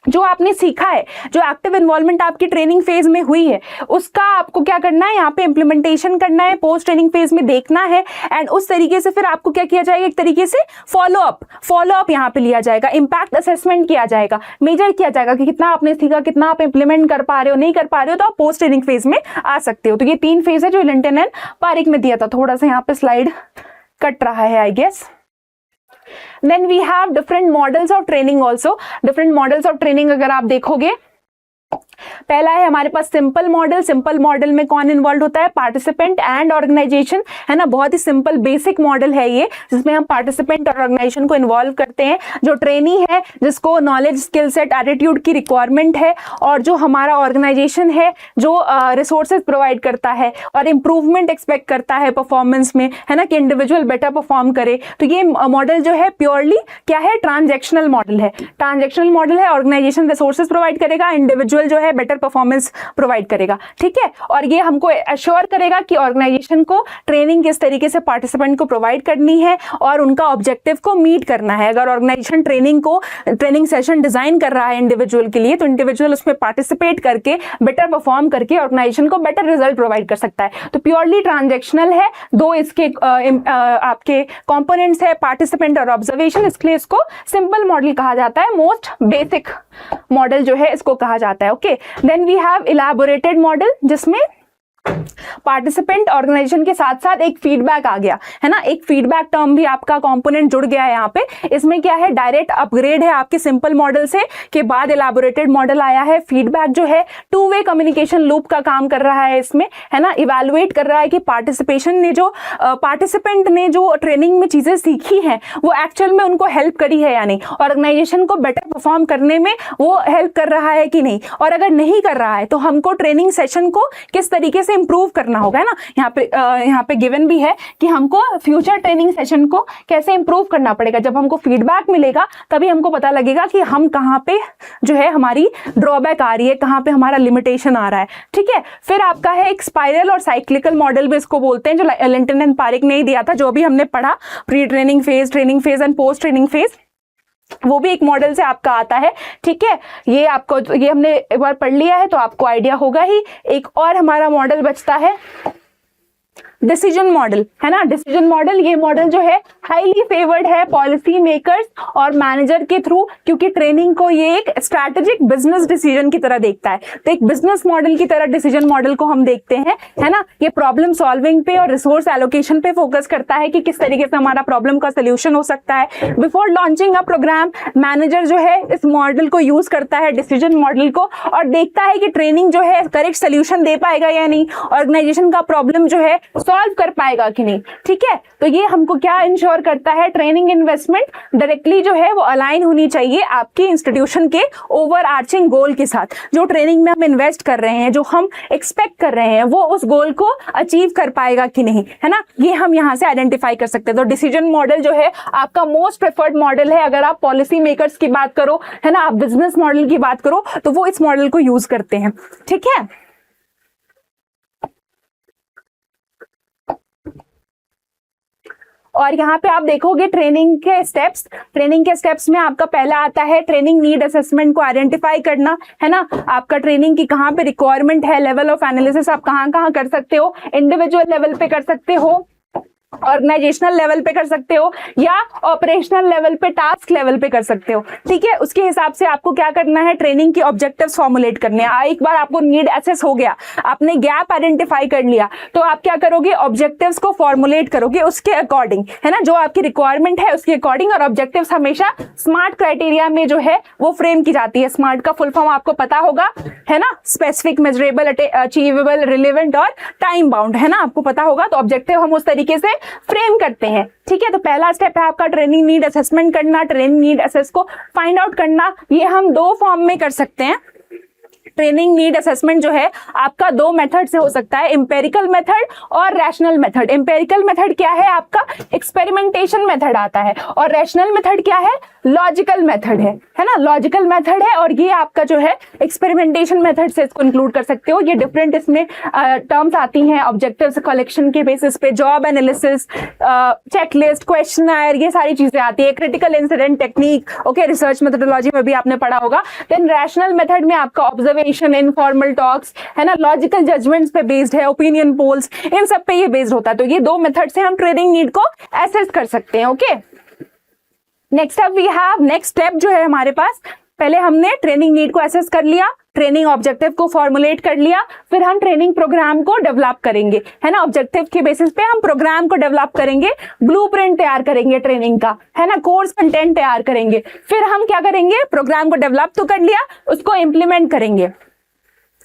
जो आपने सीखा है, जो एक्टिव इन्वॉल्वमेंट आपकी ट्रेनिंग फेज में हुई है, उसका आपको क्या करना है, यहाँ पे इम्प्लीमेंटेशन करना है, पोस्ट ट्रेनिंग फेज में देखना है, एंड उस तरीके से फिर आपको क्या किया जाएगा, एक तरीके से फॉलो अप यहाँ पे लिया जाएगा, इम्पैक्ट असेसमेंट किया जाएगा, मेजर किया जाएगा कि कितना आपने सीखा, कितना आप इंप्लीमेंट कर पा रहे हो, नहीं कर पा रहे हो, तो आप पोस्ट ट्रेनिंग फेज में आ सकते हो। तो ये 3 फेज है जो लिंटन एंड पारिक में दिया था। थोड़ा सा यहाँ पे स्लाइड कट रहा है I guess. Then we have different models of training also. Different models of training अगर आप देखोगे, पहला है हमारे पास सिंपल मॉडल। सिंपल मॉडल में कौन इन्वॉल्व होता है, पार्टिसिपेंट एंड ऑर्गेनाइजेशन, है ना। बहुत ही सिंपल बेसिक मॉडल है ये, जिसमें हम पार्टिसिपेंट और ऑर्गेनाइजेशन को इन्वॉल्व करते हैं। जो ट्रेनी है, जिसको नॉलेज, स्किल सेट, एटीट्यूड की रिक्वायरमेंट है, और जो हमारा ऑर्गेनाइजेशन है, जो रिसोर्सेज प्रोवाइड करता है और इंप्रूवमेंट एक्सपेक्ट करता है परफॉर्मेंस में, है ना, कि इंडिविजुअल बेटर परफॉर्म करे। तो ये मॉडल जो है प्योरली क्या है, ट्रांजेक्शनल मॉडल है। ट्रांजेक्शनल मॉडल है, ऑर्गेनाइजेशन रिसोर्सेज प्रोवाइड करेगा, इंडिविजुअल जो है बेटर परफॉर्मेंस प्रोवाइड करेगा, ठीक है। और ये हमको एश्योर करेगा कि ऑर्गेनाइजेशन को ट्रेनिंग किस तरीके से पार्टिसिपेंट को प्रोवाइड करनी है और उनका ऑब्जेक्टिव को मीट करना है। अगर ऑर्गेनाइजेशन ट्रेनिंग सेशन डिजाइन कर रहा है इंडिविजुअल के लिए, तो इंडिविजुअल उसमें पार्टिसिपेट करके बेटर परफॉर्म करके ऑर्गेनाइजेशन को बेटर रिजल्ट प्रोवाइड कर सकता है। तो प्योरली ट्रांजेक्शनल है। 2 इसके आपके कंपोनेंट्स है, पार्टिसिपेंट और ऑब्जर्वेशन, इसलिए इसको सिंपल मॉडल कहा जाता है। मोस्ट बेसिक मॉडल जो है इसको कहा जाता है। Okay, then we have elaborated model, जिसमें पार्टिसिपेंट ऑर्गेनाइजेशन के साथ साथ एक फीडबैक आ गया, है ना। एक फीडबैक टर्म भी आपका कंपोनेंट जुड़ गया है यहाँ पे। इसमें क्या है, डायरेक्ट अपग्रेड है आपके सिंपल मॉडल से, के बाद इलैबोरेटेड मॉडल आया है। फीडबैक जो है 2 वे कम्युनिकेशन लूप का काम कर रहा है इसमें, है ना। इवैल्यूएट कर रहा है कि पार्टिसिपेंट ने जो ट्रेनिंग में चीजें सीखी हैं वो एक्चुअल में उनको हेल्प करी है या नहीं, ऑर्गेनाइजेशन को बेटर परफॉर्म करने में वो हेल्प कर रहा है कि नहीं, और अगर नहीं कर रहा है तो हमको ट्रेनिंग सेशन को किस तरीके से इंप्रूव करना होगा, है ना। यहाँ पे गिवन भी है कि हमको फ्यूचर ट्रेनिंग सेशन को कैसे इंप्रूव करना पड़ेगा। जब हमको फीडबैक मिलेगा तभी हमको पता लगेगा कि हम कहाँ पे जो है हमारी ड्रॉबैक आ रही है, कहाँ पे हमारा लिमिटेशन आ रहा है, ठीक है। फिर आपका है एक स्पाइरल और साइक्लिकल मॉडल भी इसको बोलते हैं, जो लिंटन एंड पारिक ने ही दिया था, जो भी हमने पढ़ा, pre training phase, training phase and post training phase, वो भी एक मॉडल से आपका आता है, ठीक है। ये हमने एक बार पढ़ लिया है तो आपको आइडिया होगा ही। एक और हमारा मॉडल बचता है डिसीजन मॉडल, है ना। डिसीजन मॉडल, ये मॉडल जो है हाईली फेवर्ड है पॉलिसी मेकर्स और मैनेजर के थ्रू, क्योंकि ट्रेनिंग को ये एक स्ट्रैटेजिक बिजनेस डिसीजन की तरह देखता है। तो एक बिजनेस मॉडल की तरह डिसीजन मॉडल को हम देखते हैं, है ना। ये प्रॉब्लम सॉल्विंग पे और रिसोर्स एलोकेशन पे फोकस करता है कि किस तरीके से हमारा प्रॉब्लम का सोल्यूशन हो सकता है। Before launching a programme, manager जो है इस मॉडल को यूज करता है, डिसीजन मॉडल को, और देखता है कि ट्रेनिंग जो है करेक्ट सोल्यूशन दे पाएगा या नहीं, ऑर्गेनाइजेशन का प्रॉब्लम जो है सॉल्व कर पाएगा कि नहीं, ठीक है। तो ये हमको क्या इंश्योर करता है, ट्रेनिंग इन्वेस्टमेंट डायरेक्टली जो है वो अलाइन होनी चाहिए आपके इंस्टीट्यूशन के ओवर आर्चिंग गोल के साथ। जो ट्रेनिंग में हम इन्वेस्ट कर रहे हैं, जो हम एक्सपेक्ट कर रहे हैं, वो उस गोल को अचीव कर पाएगा कि नहीं, है ना। ये हम यहाँ से आइडेंटिफाई कर सकते हैं। तो डिसीजन मॉडल जो है आपका मोस्ट प्रेफर्ड मॉडल है। अगर आप पॉलिसी मेकर्स की बात करो, है ना, आप बिजनेस मॉडल की बात करो, तो वो इस मॉडल को यूज करते हैं, ठीक है। और यहाँ पे आप देखोगे ट्रेनिंग के स्टेप्स में आपका पहला आता है ट्रेनिंग नीड असेसमेंट को आइडेंटिफाई करना, है ना। आपका ट्रेनिंग की कहाँ पे रिक्वायरमेंट है, लेवल ऑफ एनालिसिस आप कहाँ कहाँ कर सकते हो, इंडिविजुअल लेवल पे कर सकते हो, ऑर्गेनाइजेशनल लेवल पे कर सकते हो, या ऑपरेशनल लेवल पे, टास्क लेवल पे कर सकते हो, ठीक है। उसके हिसाब से आपको क्या करना है, ट्रेनिंग के ऑब्जेक्टिव्स फॉर्मुलेट करने हैं। एक बार आपको नीड एसेस हो गया, आपने गैप आइडेंटिफाई कर लिया, तो आप क्या करोगे, ऑब्जेक्टिव्स को फॉर्मुलेट करोगे उसके अकॉर्डिंग, है ना, जो आपकी रिक्वायरमेंट है उसके अकॉर्डिंग। और ऑब्जेक्टिव्स हमेशा स्मार्ट क्राइटेरिया में जो है वो फ्रेम की जाती है। स्मार्ट का फुल फॉर्म आपको पता होगा, है ना, स्पेसिफिक, मेजरेबल, अचीवेबल, रिलेवेंट और टाइम बाउंड, है ना, आपको पता होगा। तो ऑब्जेक्टिव हम उस तरीके से फ्रेम करते हैं, ठीक है। तो पहला स्टेप है आपका ट्रेनिंग नीड असेसमेंट करना, ट्रेनिंग नीड असेस को फाइंड आउट करना। ये हम दो फॉर्म में कर सकते हैं। ट्रेनिंग नीड असेसमेंट जो है आपका दो मेथड से हो सकता है, एम्पेरिकल मेथड और रैशनल मेथड। एम्पेरिकल मेथड क्या है, आपका एक्सपेरिमेंटेशन मेथड आता है, और रैशनल मेथड क्या है, लॉजिकल मेथड है ना, लॉजिकल मेथड है। और ये आपका जो है एक्सपेरिमेंटेशन मेथड से इसको इंक्लूड कर सकते हो। ये डिफरेंट इसमें टर्म्स आती हैं, ऑब्जेक्टिव्स कलेक्शन के बेसिस पे, जॉब एनालिसिस, चेकलिस्ट, क्वेश्चनर, ये सारी चीजें आती है, critical incident technique, okay, research methodology में भी आपने पढ़ा होगा। देन रैशनल मेथड में आपका ऑब्जर्वेशन, इनफॉर्मल टॉक्स, है ना, लॉजिकल जजमेंट्स पे बेस्ड है, ओपिनियन पोल्स, इन सब पे ये बेस्ड होता है। तो ये दो मेथड से हम ट्रेनिंग नीड को एसेस कर सकते हैं, okay. Next up we have, next step जो है हमारे पास, पहले हमने ट्रेनिंग नीड को एसेस कर लिया, ट्रेनिंग ऑब्जेक्टिव को फॉर्मुलेट कर लिया, फिर हम ट्रेनिंग प्रोग्राम को डेवलप करेंगे, है ना। ऑब्जेक्टिव के बेसिस पे हम प्रोग्राम को डेवलप करेंगे, ब्लूप्रिंट तैयार करेंगे ट्रेनिंग का, है ना, कोर्स कंटेंट तैयार करेंगे। फिर हम क्या करेंगे, प्रोग्राम को डेवलप तो कर लिया, उसको इंप्लीमेंट करेंगे,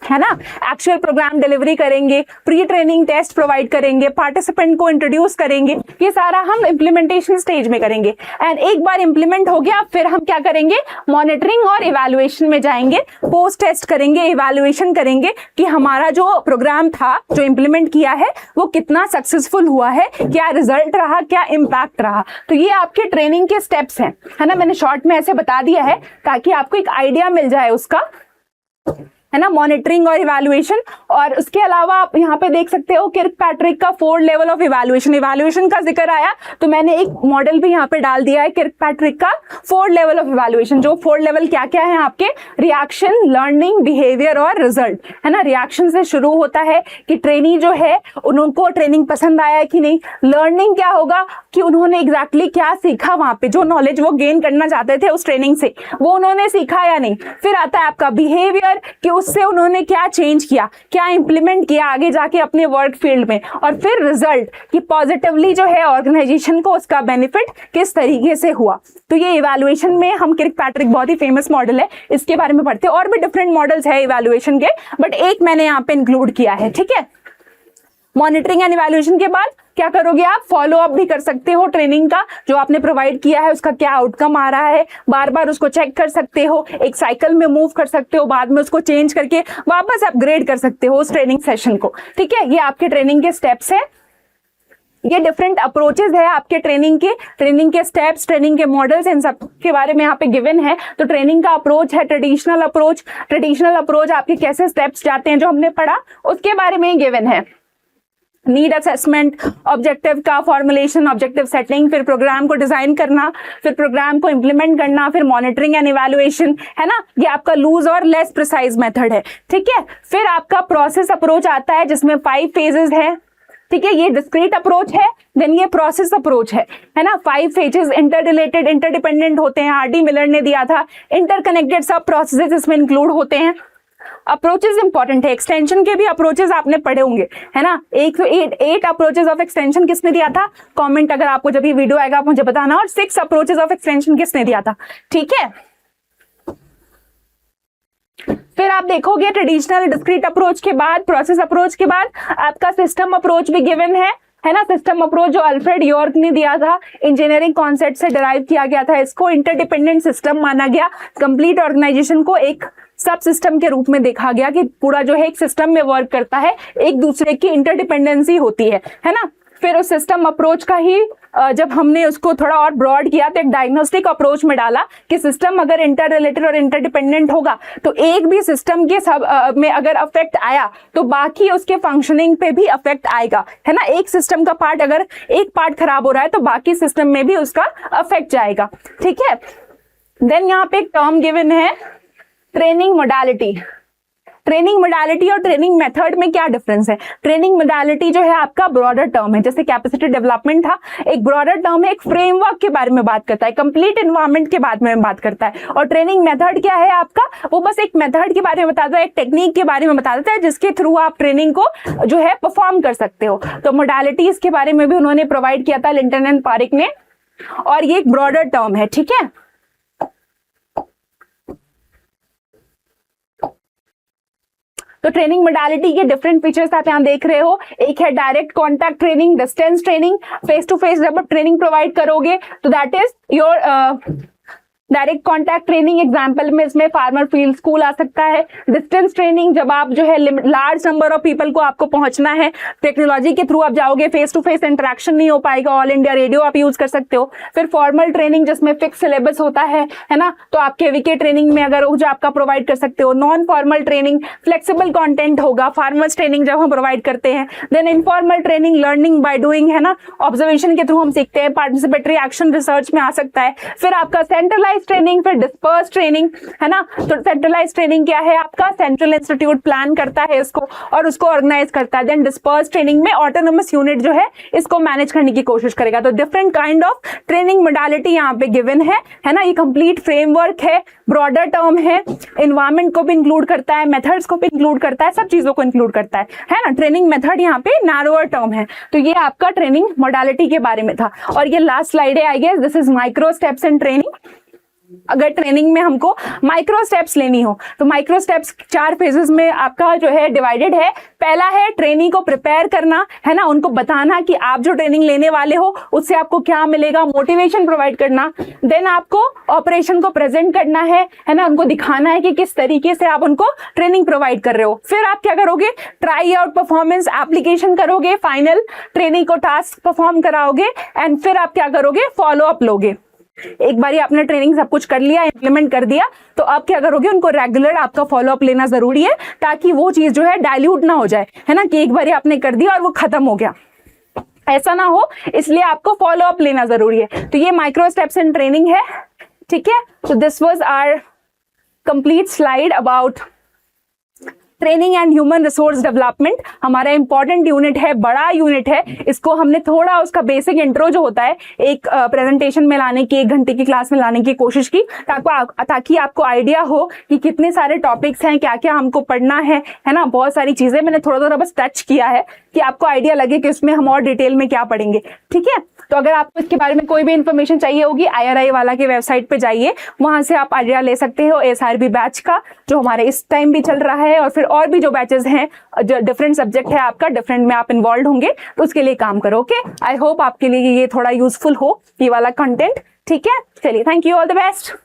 है ना, एक्चुअल प्रोग्राम डिलीवरी करेंगे, प्री ट्रेनिंग टेस्ट प्रोवाइड करेंगे, पार्टिसिपेंट को इंट्रोड्यूस करेंगे। ये सारा हम इंप्लीमेंटेशन स्टेज में करेंगे। एंड एक बार इंप्लीमेंट हो गया, फिर हम क्या करेंगे, मॉनिटरिंग और इवैल्यूएशन में जाएंगे, पोस्ट टेस्ट करेंगे, इवैल्यूएशन करेंगे कि हमारा जो प्रोग्राम था, जो इंप्लीमेंट किया है, वो कितना सक्सेसफुल हुआ है, क्या रिजल्ट रहा, क्या इम्पैक्ट रहा। तो ये आपके ट्रेनिंग के स्टेप्स हैं, है ना। मैंने शॉर्ट में ऐसे बता दिया है ताकि आपको एक आइडिया मिल जाए उसका, है ना, मॉनिटरिंग और इवैल्यूएशन। और उसके अलावा आप यहाँ पे देख सकते हो किर्कपैट्रिक का 4 लेवल ऑफ इवैल्यूएशन का जिक्र आया, तो मैंने एक मॉडल भी यहाँ पे डाल दिया है, किर्कपैट्रिक का 4 लेवल ऑफ इवैल्यूएशन। जो 4 लेवल क्या क्या है आपके, रिएक्शन, लर्निंग, बिहेवियर और रिजल्ट, है ना। रिएक्शन से शुरू होता है कि ट्रेनी जो है उनको ट्रेनिंग पसंद आया कि नहीं। लर्निंग क्या होगा कि उन्होंने एग्जैक्टली क्या सीखा, वहां पे जो नॉलेज वो गेन करना चाहते थे उस ट्रेनिंग से, वो उन्होंने सीखा या नहीं। फिर आता है आपका बिहेवियर कि उससे उन्होंने क्या चेंज किया, क्या इंप्लीमेंट किया आगे जाके अपने वर्क फील्ड में। और फिर रिजल्ट कि पॉजिटिवली जो है ऑर्गेनाइजेशन को उसका बेनिफिट किस तरीके से हुआ। तो ये इवैल्यूएशन में हम किर्कपैट्रिक बहुत ही फेमस मॉडल है, इसके बारे में पढ़ते हैं। और भी डिफरेंट मॉडल्स है इवैल्यूएशन के, बट एक मैंने यहाँ पे इंक्लूड किया है, ठीक है। मॉनिटरिंग एंड इवैल्यूएशन के बाद क्या करोगे आप, फॉलो अप भी कर सकते हो ट्रेनिंग का, जो आपने प्रोवाइड किया है उसका क्या आउटकम आ रहा है, बार बार उसको चेक कर सकते हो, एक साइकिल में मूव कर सकते हो, बाद में उसको चेंज करके वापस अपग्रेड कर सकते हो उस ट्रेनिंग सेशन को, ठीक है। ये आपके ट्रेनिंग के स्टेप्स है। ये डिफरेंट अप्रोचेस है आपके ट्रेनिंग के स्टेप्स, ट्रेनिंग के मॉडल्स, इन सब के बारे में यहाँ पे गिवन है। तो ट्रेनिंग का अप्रोच है ट्रेडिशनल अप्रोच आपके कैसे स्टेप्स जाते हैं जो हमने पढ़ा, उसके बारे में गिवन है। नीड असेसमेंट, ऑब्जेक्टिव का फॉर्मुलेशन, ऑब्जेक्टिव सेटिंग, फिर प्रोग्राम को डिजाइन करना, फिर प्रोग्राम को इंप्लीमेंट करना, फिर मॉनिटरिंग एंड इवैल्यूएशन, है ना। ये आपका लूज और लेस प्रिसाइज मेथड है, ठीक है। फिर आपका प्रोसेस अप्रोच आता है जिसमें 5 फेजेस है, ठीक है। ये डिस्क्रीट अप्रोच है, देन ये प्रोसेस अप्रोच है ना। 5 फेजेस इंटर रिलेटेड, इंटरडिपेंडेंट होते हैं, आर डी मिलर ने दिया था। इंटरकनेक्टेड सब प्रोसेसेस इसमें इंक्लूड होते हैं। अप्रोचेस इंपॉर्टेंट है, एक्सटेंशन के भी अप्रोचेस आपने पढ़े होंगे, है ना। 8 अप्रोचेस ऑफ एक्सटेंशन किसने दिया था, कमेंट अगर आपको जब ये वीडियो आएगा आप मुझे बताना। और 6 अप्रोचेस ऑफ एक्सटेंशन किसने दिया था, ठीक है। फिर आप देखोगे ट्रेडिशनल डिस्क्रीट अप्रोच के बाद, प्रोसेस अप्रोच के बाद आपका सिस्टम अप्रोच भी गिवन है ना। सिस्टम अप्रोच जो अल्फ्रेड यॉर्क ने दिया था, इंजीनियरिंग कॉन्सेप्ट से डिराइव किया गया था। इसको इंटरडिपेंडेंट सिस्टम माना गया, कंप्लीट ऑर्गेनाइजेशन को एक सब सिस्टम के रूप में देखा गया कि पूरा जो है एक सिस्टम में वर्क करता है, एक दूसरे की इंटरडिपेंडेंसी होती है ना। फिर उस सिस्टम अप्रोच का ही जब हमने उसको थोड़ा और ब्रॉड किया तो एक डायग्नोस्टिक अप्रोच में डाला कि सिस्टम अगर इंटर रिलेटेड और इंटरडिपेंडेंट होगा तो एक भी सिस्टम के सब में अगर अफेक्ट आया तो बाकी उसके फंक्शनिंग पे भी अफेक्ट आएगा, है ना। एक सिस्टम का पार्ट, अगर एक पार्ट खराब हो रहा है तो बाकी सिस्टम में भी उसका अफेक्ट जाएगा, ठीक है। देन यहाँ पे एक टर्म गिवन है ट्रेनिंग मोडालिटी। ट्रेनिंग मोडालिटी और ट्रेनिंग मेथड में क्या डिफरेंस है? ट्रेनिंग मोडालिटी जो है आपका ब्रॉडर टर्म है, जैसे कैपेसिटी डेवलपमेंट था, एक ब्रॉडर टर्म है, एक फ्रेमवर्क के बारे में बात करता है, कंप्लीट एनवायरनमेंट के बारे में बात करता है। और ट्रेनिंग मेथड क्या है आपका? वो बस एक मेथड के बारे में बताता है, एक टेक्निक के बारे में बता देता है जिसके थ्रू आप ट्रेनिंग को जो है परफॉर्म कर सकते हो। तो मोडालिटीज के बारे में भी उन्होंने प्रोवाइड किया था लिंटन एंड पारिक ने, और ये एक ब्रॉडर टर्म है, ठीक है। तो ट्रेनिंग मोडालिटी के डिफरेंट फीचर्स आप यहाँ देख रहे हो। एक है direct contact training, distance training. Face to face जब आप ट्रेनिंग प्रोवाइड करोगे तो that is your direct contact training. Example में इसमें फार्मर फील्ड स्कूल आ सकता है। डिस्टेंस ट्रेनिंग, जब आप जो है लार्ज नंबर ऑफ पीपल को आपको पहुंचना है, टेक्नोलॉजी के थ्रू आप जाओगे, फेस टू फेस इंटरेक्शन नहीं हो पाएगा, ऑल इंडिया रेडियो आप यूज कर सकते हो। फिर फॉर्मल ट्रेनिंग जिसमें फिक्स सिलेबस होता है ना, तो आप केवीके ट्रेनिंग में अगर जो आपका प्रोवाइड कर सकते हो। Non formal training, flexible content होगा, फार्मर्स ट्रेनिंग जब हम प्रोवाइड करते हैं। Then informal training, learning by doing, है ना, ऑब्जर्वेशन के थ्रू हम सीखते हैं, पार्टिसिपेटरी एक्शन रिसर्च में आ सकता है। फिर आपका सेंट्रलाइज ट्रेनिंग, फिर डिस्पर्स ट्रेनिंग, है ना। तो सेंट्रलाइज ट्रेनिंग क्या है आपका? सेंट्रल इंस्टीट्यूट प्लान करता है इसको और उसको ऑर्गेनाइज करता है। देन डिस्पर्स ट्रेनिंग में ऑटोनोमस यूनिट जो है इसको मैनेज करने की कोशिश करेगा। तो different kind of training modality यहाँ पे गिवन है ना। ये कंप्लीट फ्रेमवर्क है, ब्रॉडर टर्म है, एनवायरमेंट को भी इंक्लूड करता है, मेथड्स को भी इंक्लूड करता है, सब चीजों को इंक्लूड करता है ना। ट्रेनिंग मेथड यहाँ पे नैरोअर टर्म है। तो ये आपका ट्रेनिंग मोडालिटी के बारे में था। और ये लास्ट स्लाइड है, I guess this is micro steps in training. अगर ट्रेनिंग में हमको माइक्रो स्टेप्स लेनी हो तो माइक्रो स्टेप्स 4 फेजेस में आपका जो है डिवाइडेड है। पहला है ट्रेनी को प्रिपेयर करना, है ना, उनको बताना कि आप जो ट्रेनिंग लेने वाले हो उससे आपको क्या मिलेगा, मोटिवेशन प्रोवाइड करना। देन आपको ऑपरेशन को प्रेजेंट करना है ना, उनको दिखाना है कि किस तरीके से आप उनको ट्रेनिंग प्रोवाइड कर रहे हो। फिर आप क्या करोगे? ट्राई आउट परफॉर्मेंस एप्लीकेशन करोगे, फाइनल ट्रेनिंग को टास्क परफॉर्म कराओगे, एंड फिर आप क्या करोगे? फॉलो अप लोगे। एक बारी आपने ट्रेनिंग सब कुछ कर लिया, इंप्लीमेंट कर दिया, तो अब क्या करोगे? उनको रेगुलर आपका फॉलो अप लेना जरूरी है ताकि वो चीज जो है डाइल्यूट ना हो जाए, है ना, कि एक बारी आपने कर दिया और वो खत्म हो गया, ऐसा ना हो, इसलिए आपको फॉलो अप लेना जरूरी है। तो ये माइक्रो स्टेप्स इन ट्रेनिंग है, ठीक है। तो this was our complete slide about training and human resource development. हमारा इंपॉर्टेंट यूनिट है, बड़ा यूनिट है। इसको हमने थोड़ा उसका बेसिक इंट्रो जो होता है एक प्रेजेंटेशन में लाने की, 1 घंटे की क्लास में लाने की कोशिश की, ताकि आपको आइडिया हो कि कितने सारे टॉपिक्स हैं, क्या क्या हमको पढ़ना है ना। बहुत सारी चीजें मैंने थोड़ा थोड़ा बस टच किया है कि आपको आइडिया लगे कि उसमें हम और डिटेल में क्या पढ़ेंगे, ठीक है। तो अगर आपको इसके बारे में कोई भी इंफॉर्मेशन चाहिए होगी, IRI वाला की वेबसाइट पे जाइए, वहां से आप आइडिया ले सकते हो ASRB बैच का, जो हमारे इस टाइम भी चल रहा है, और फिर और भी जो बैचेस हैं, जो डिफरेंट सब्जेक्ट है आपका, डिफरेंट में आप इन्वॉल्व होंगे, तो उसके लिए काम करो। ओके, आई होप आपके लिए ये थोड़ा यूजफुल हो, ये वाला कंटेंट, ठीक है। चलिए, thank you, all the best.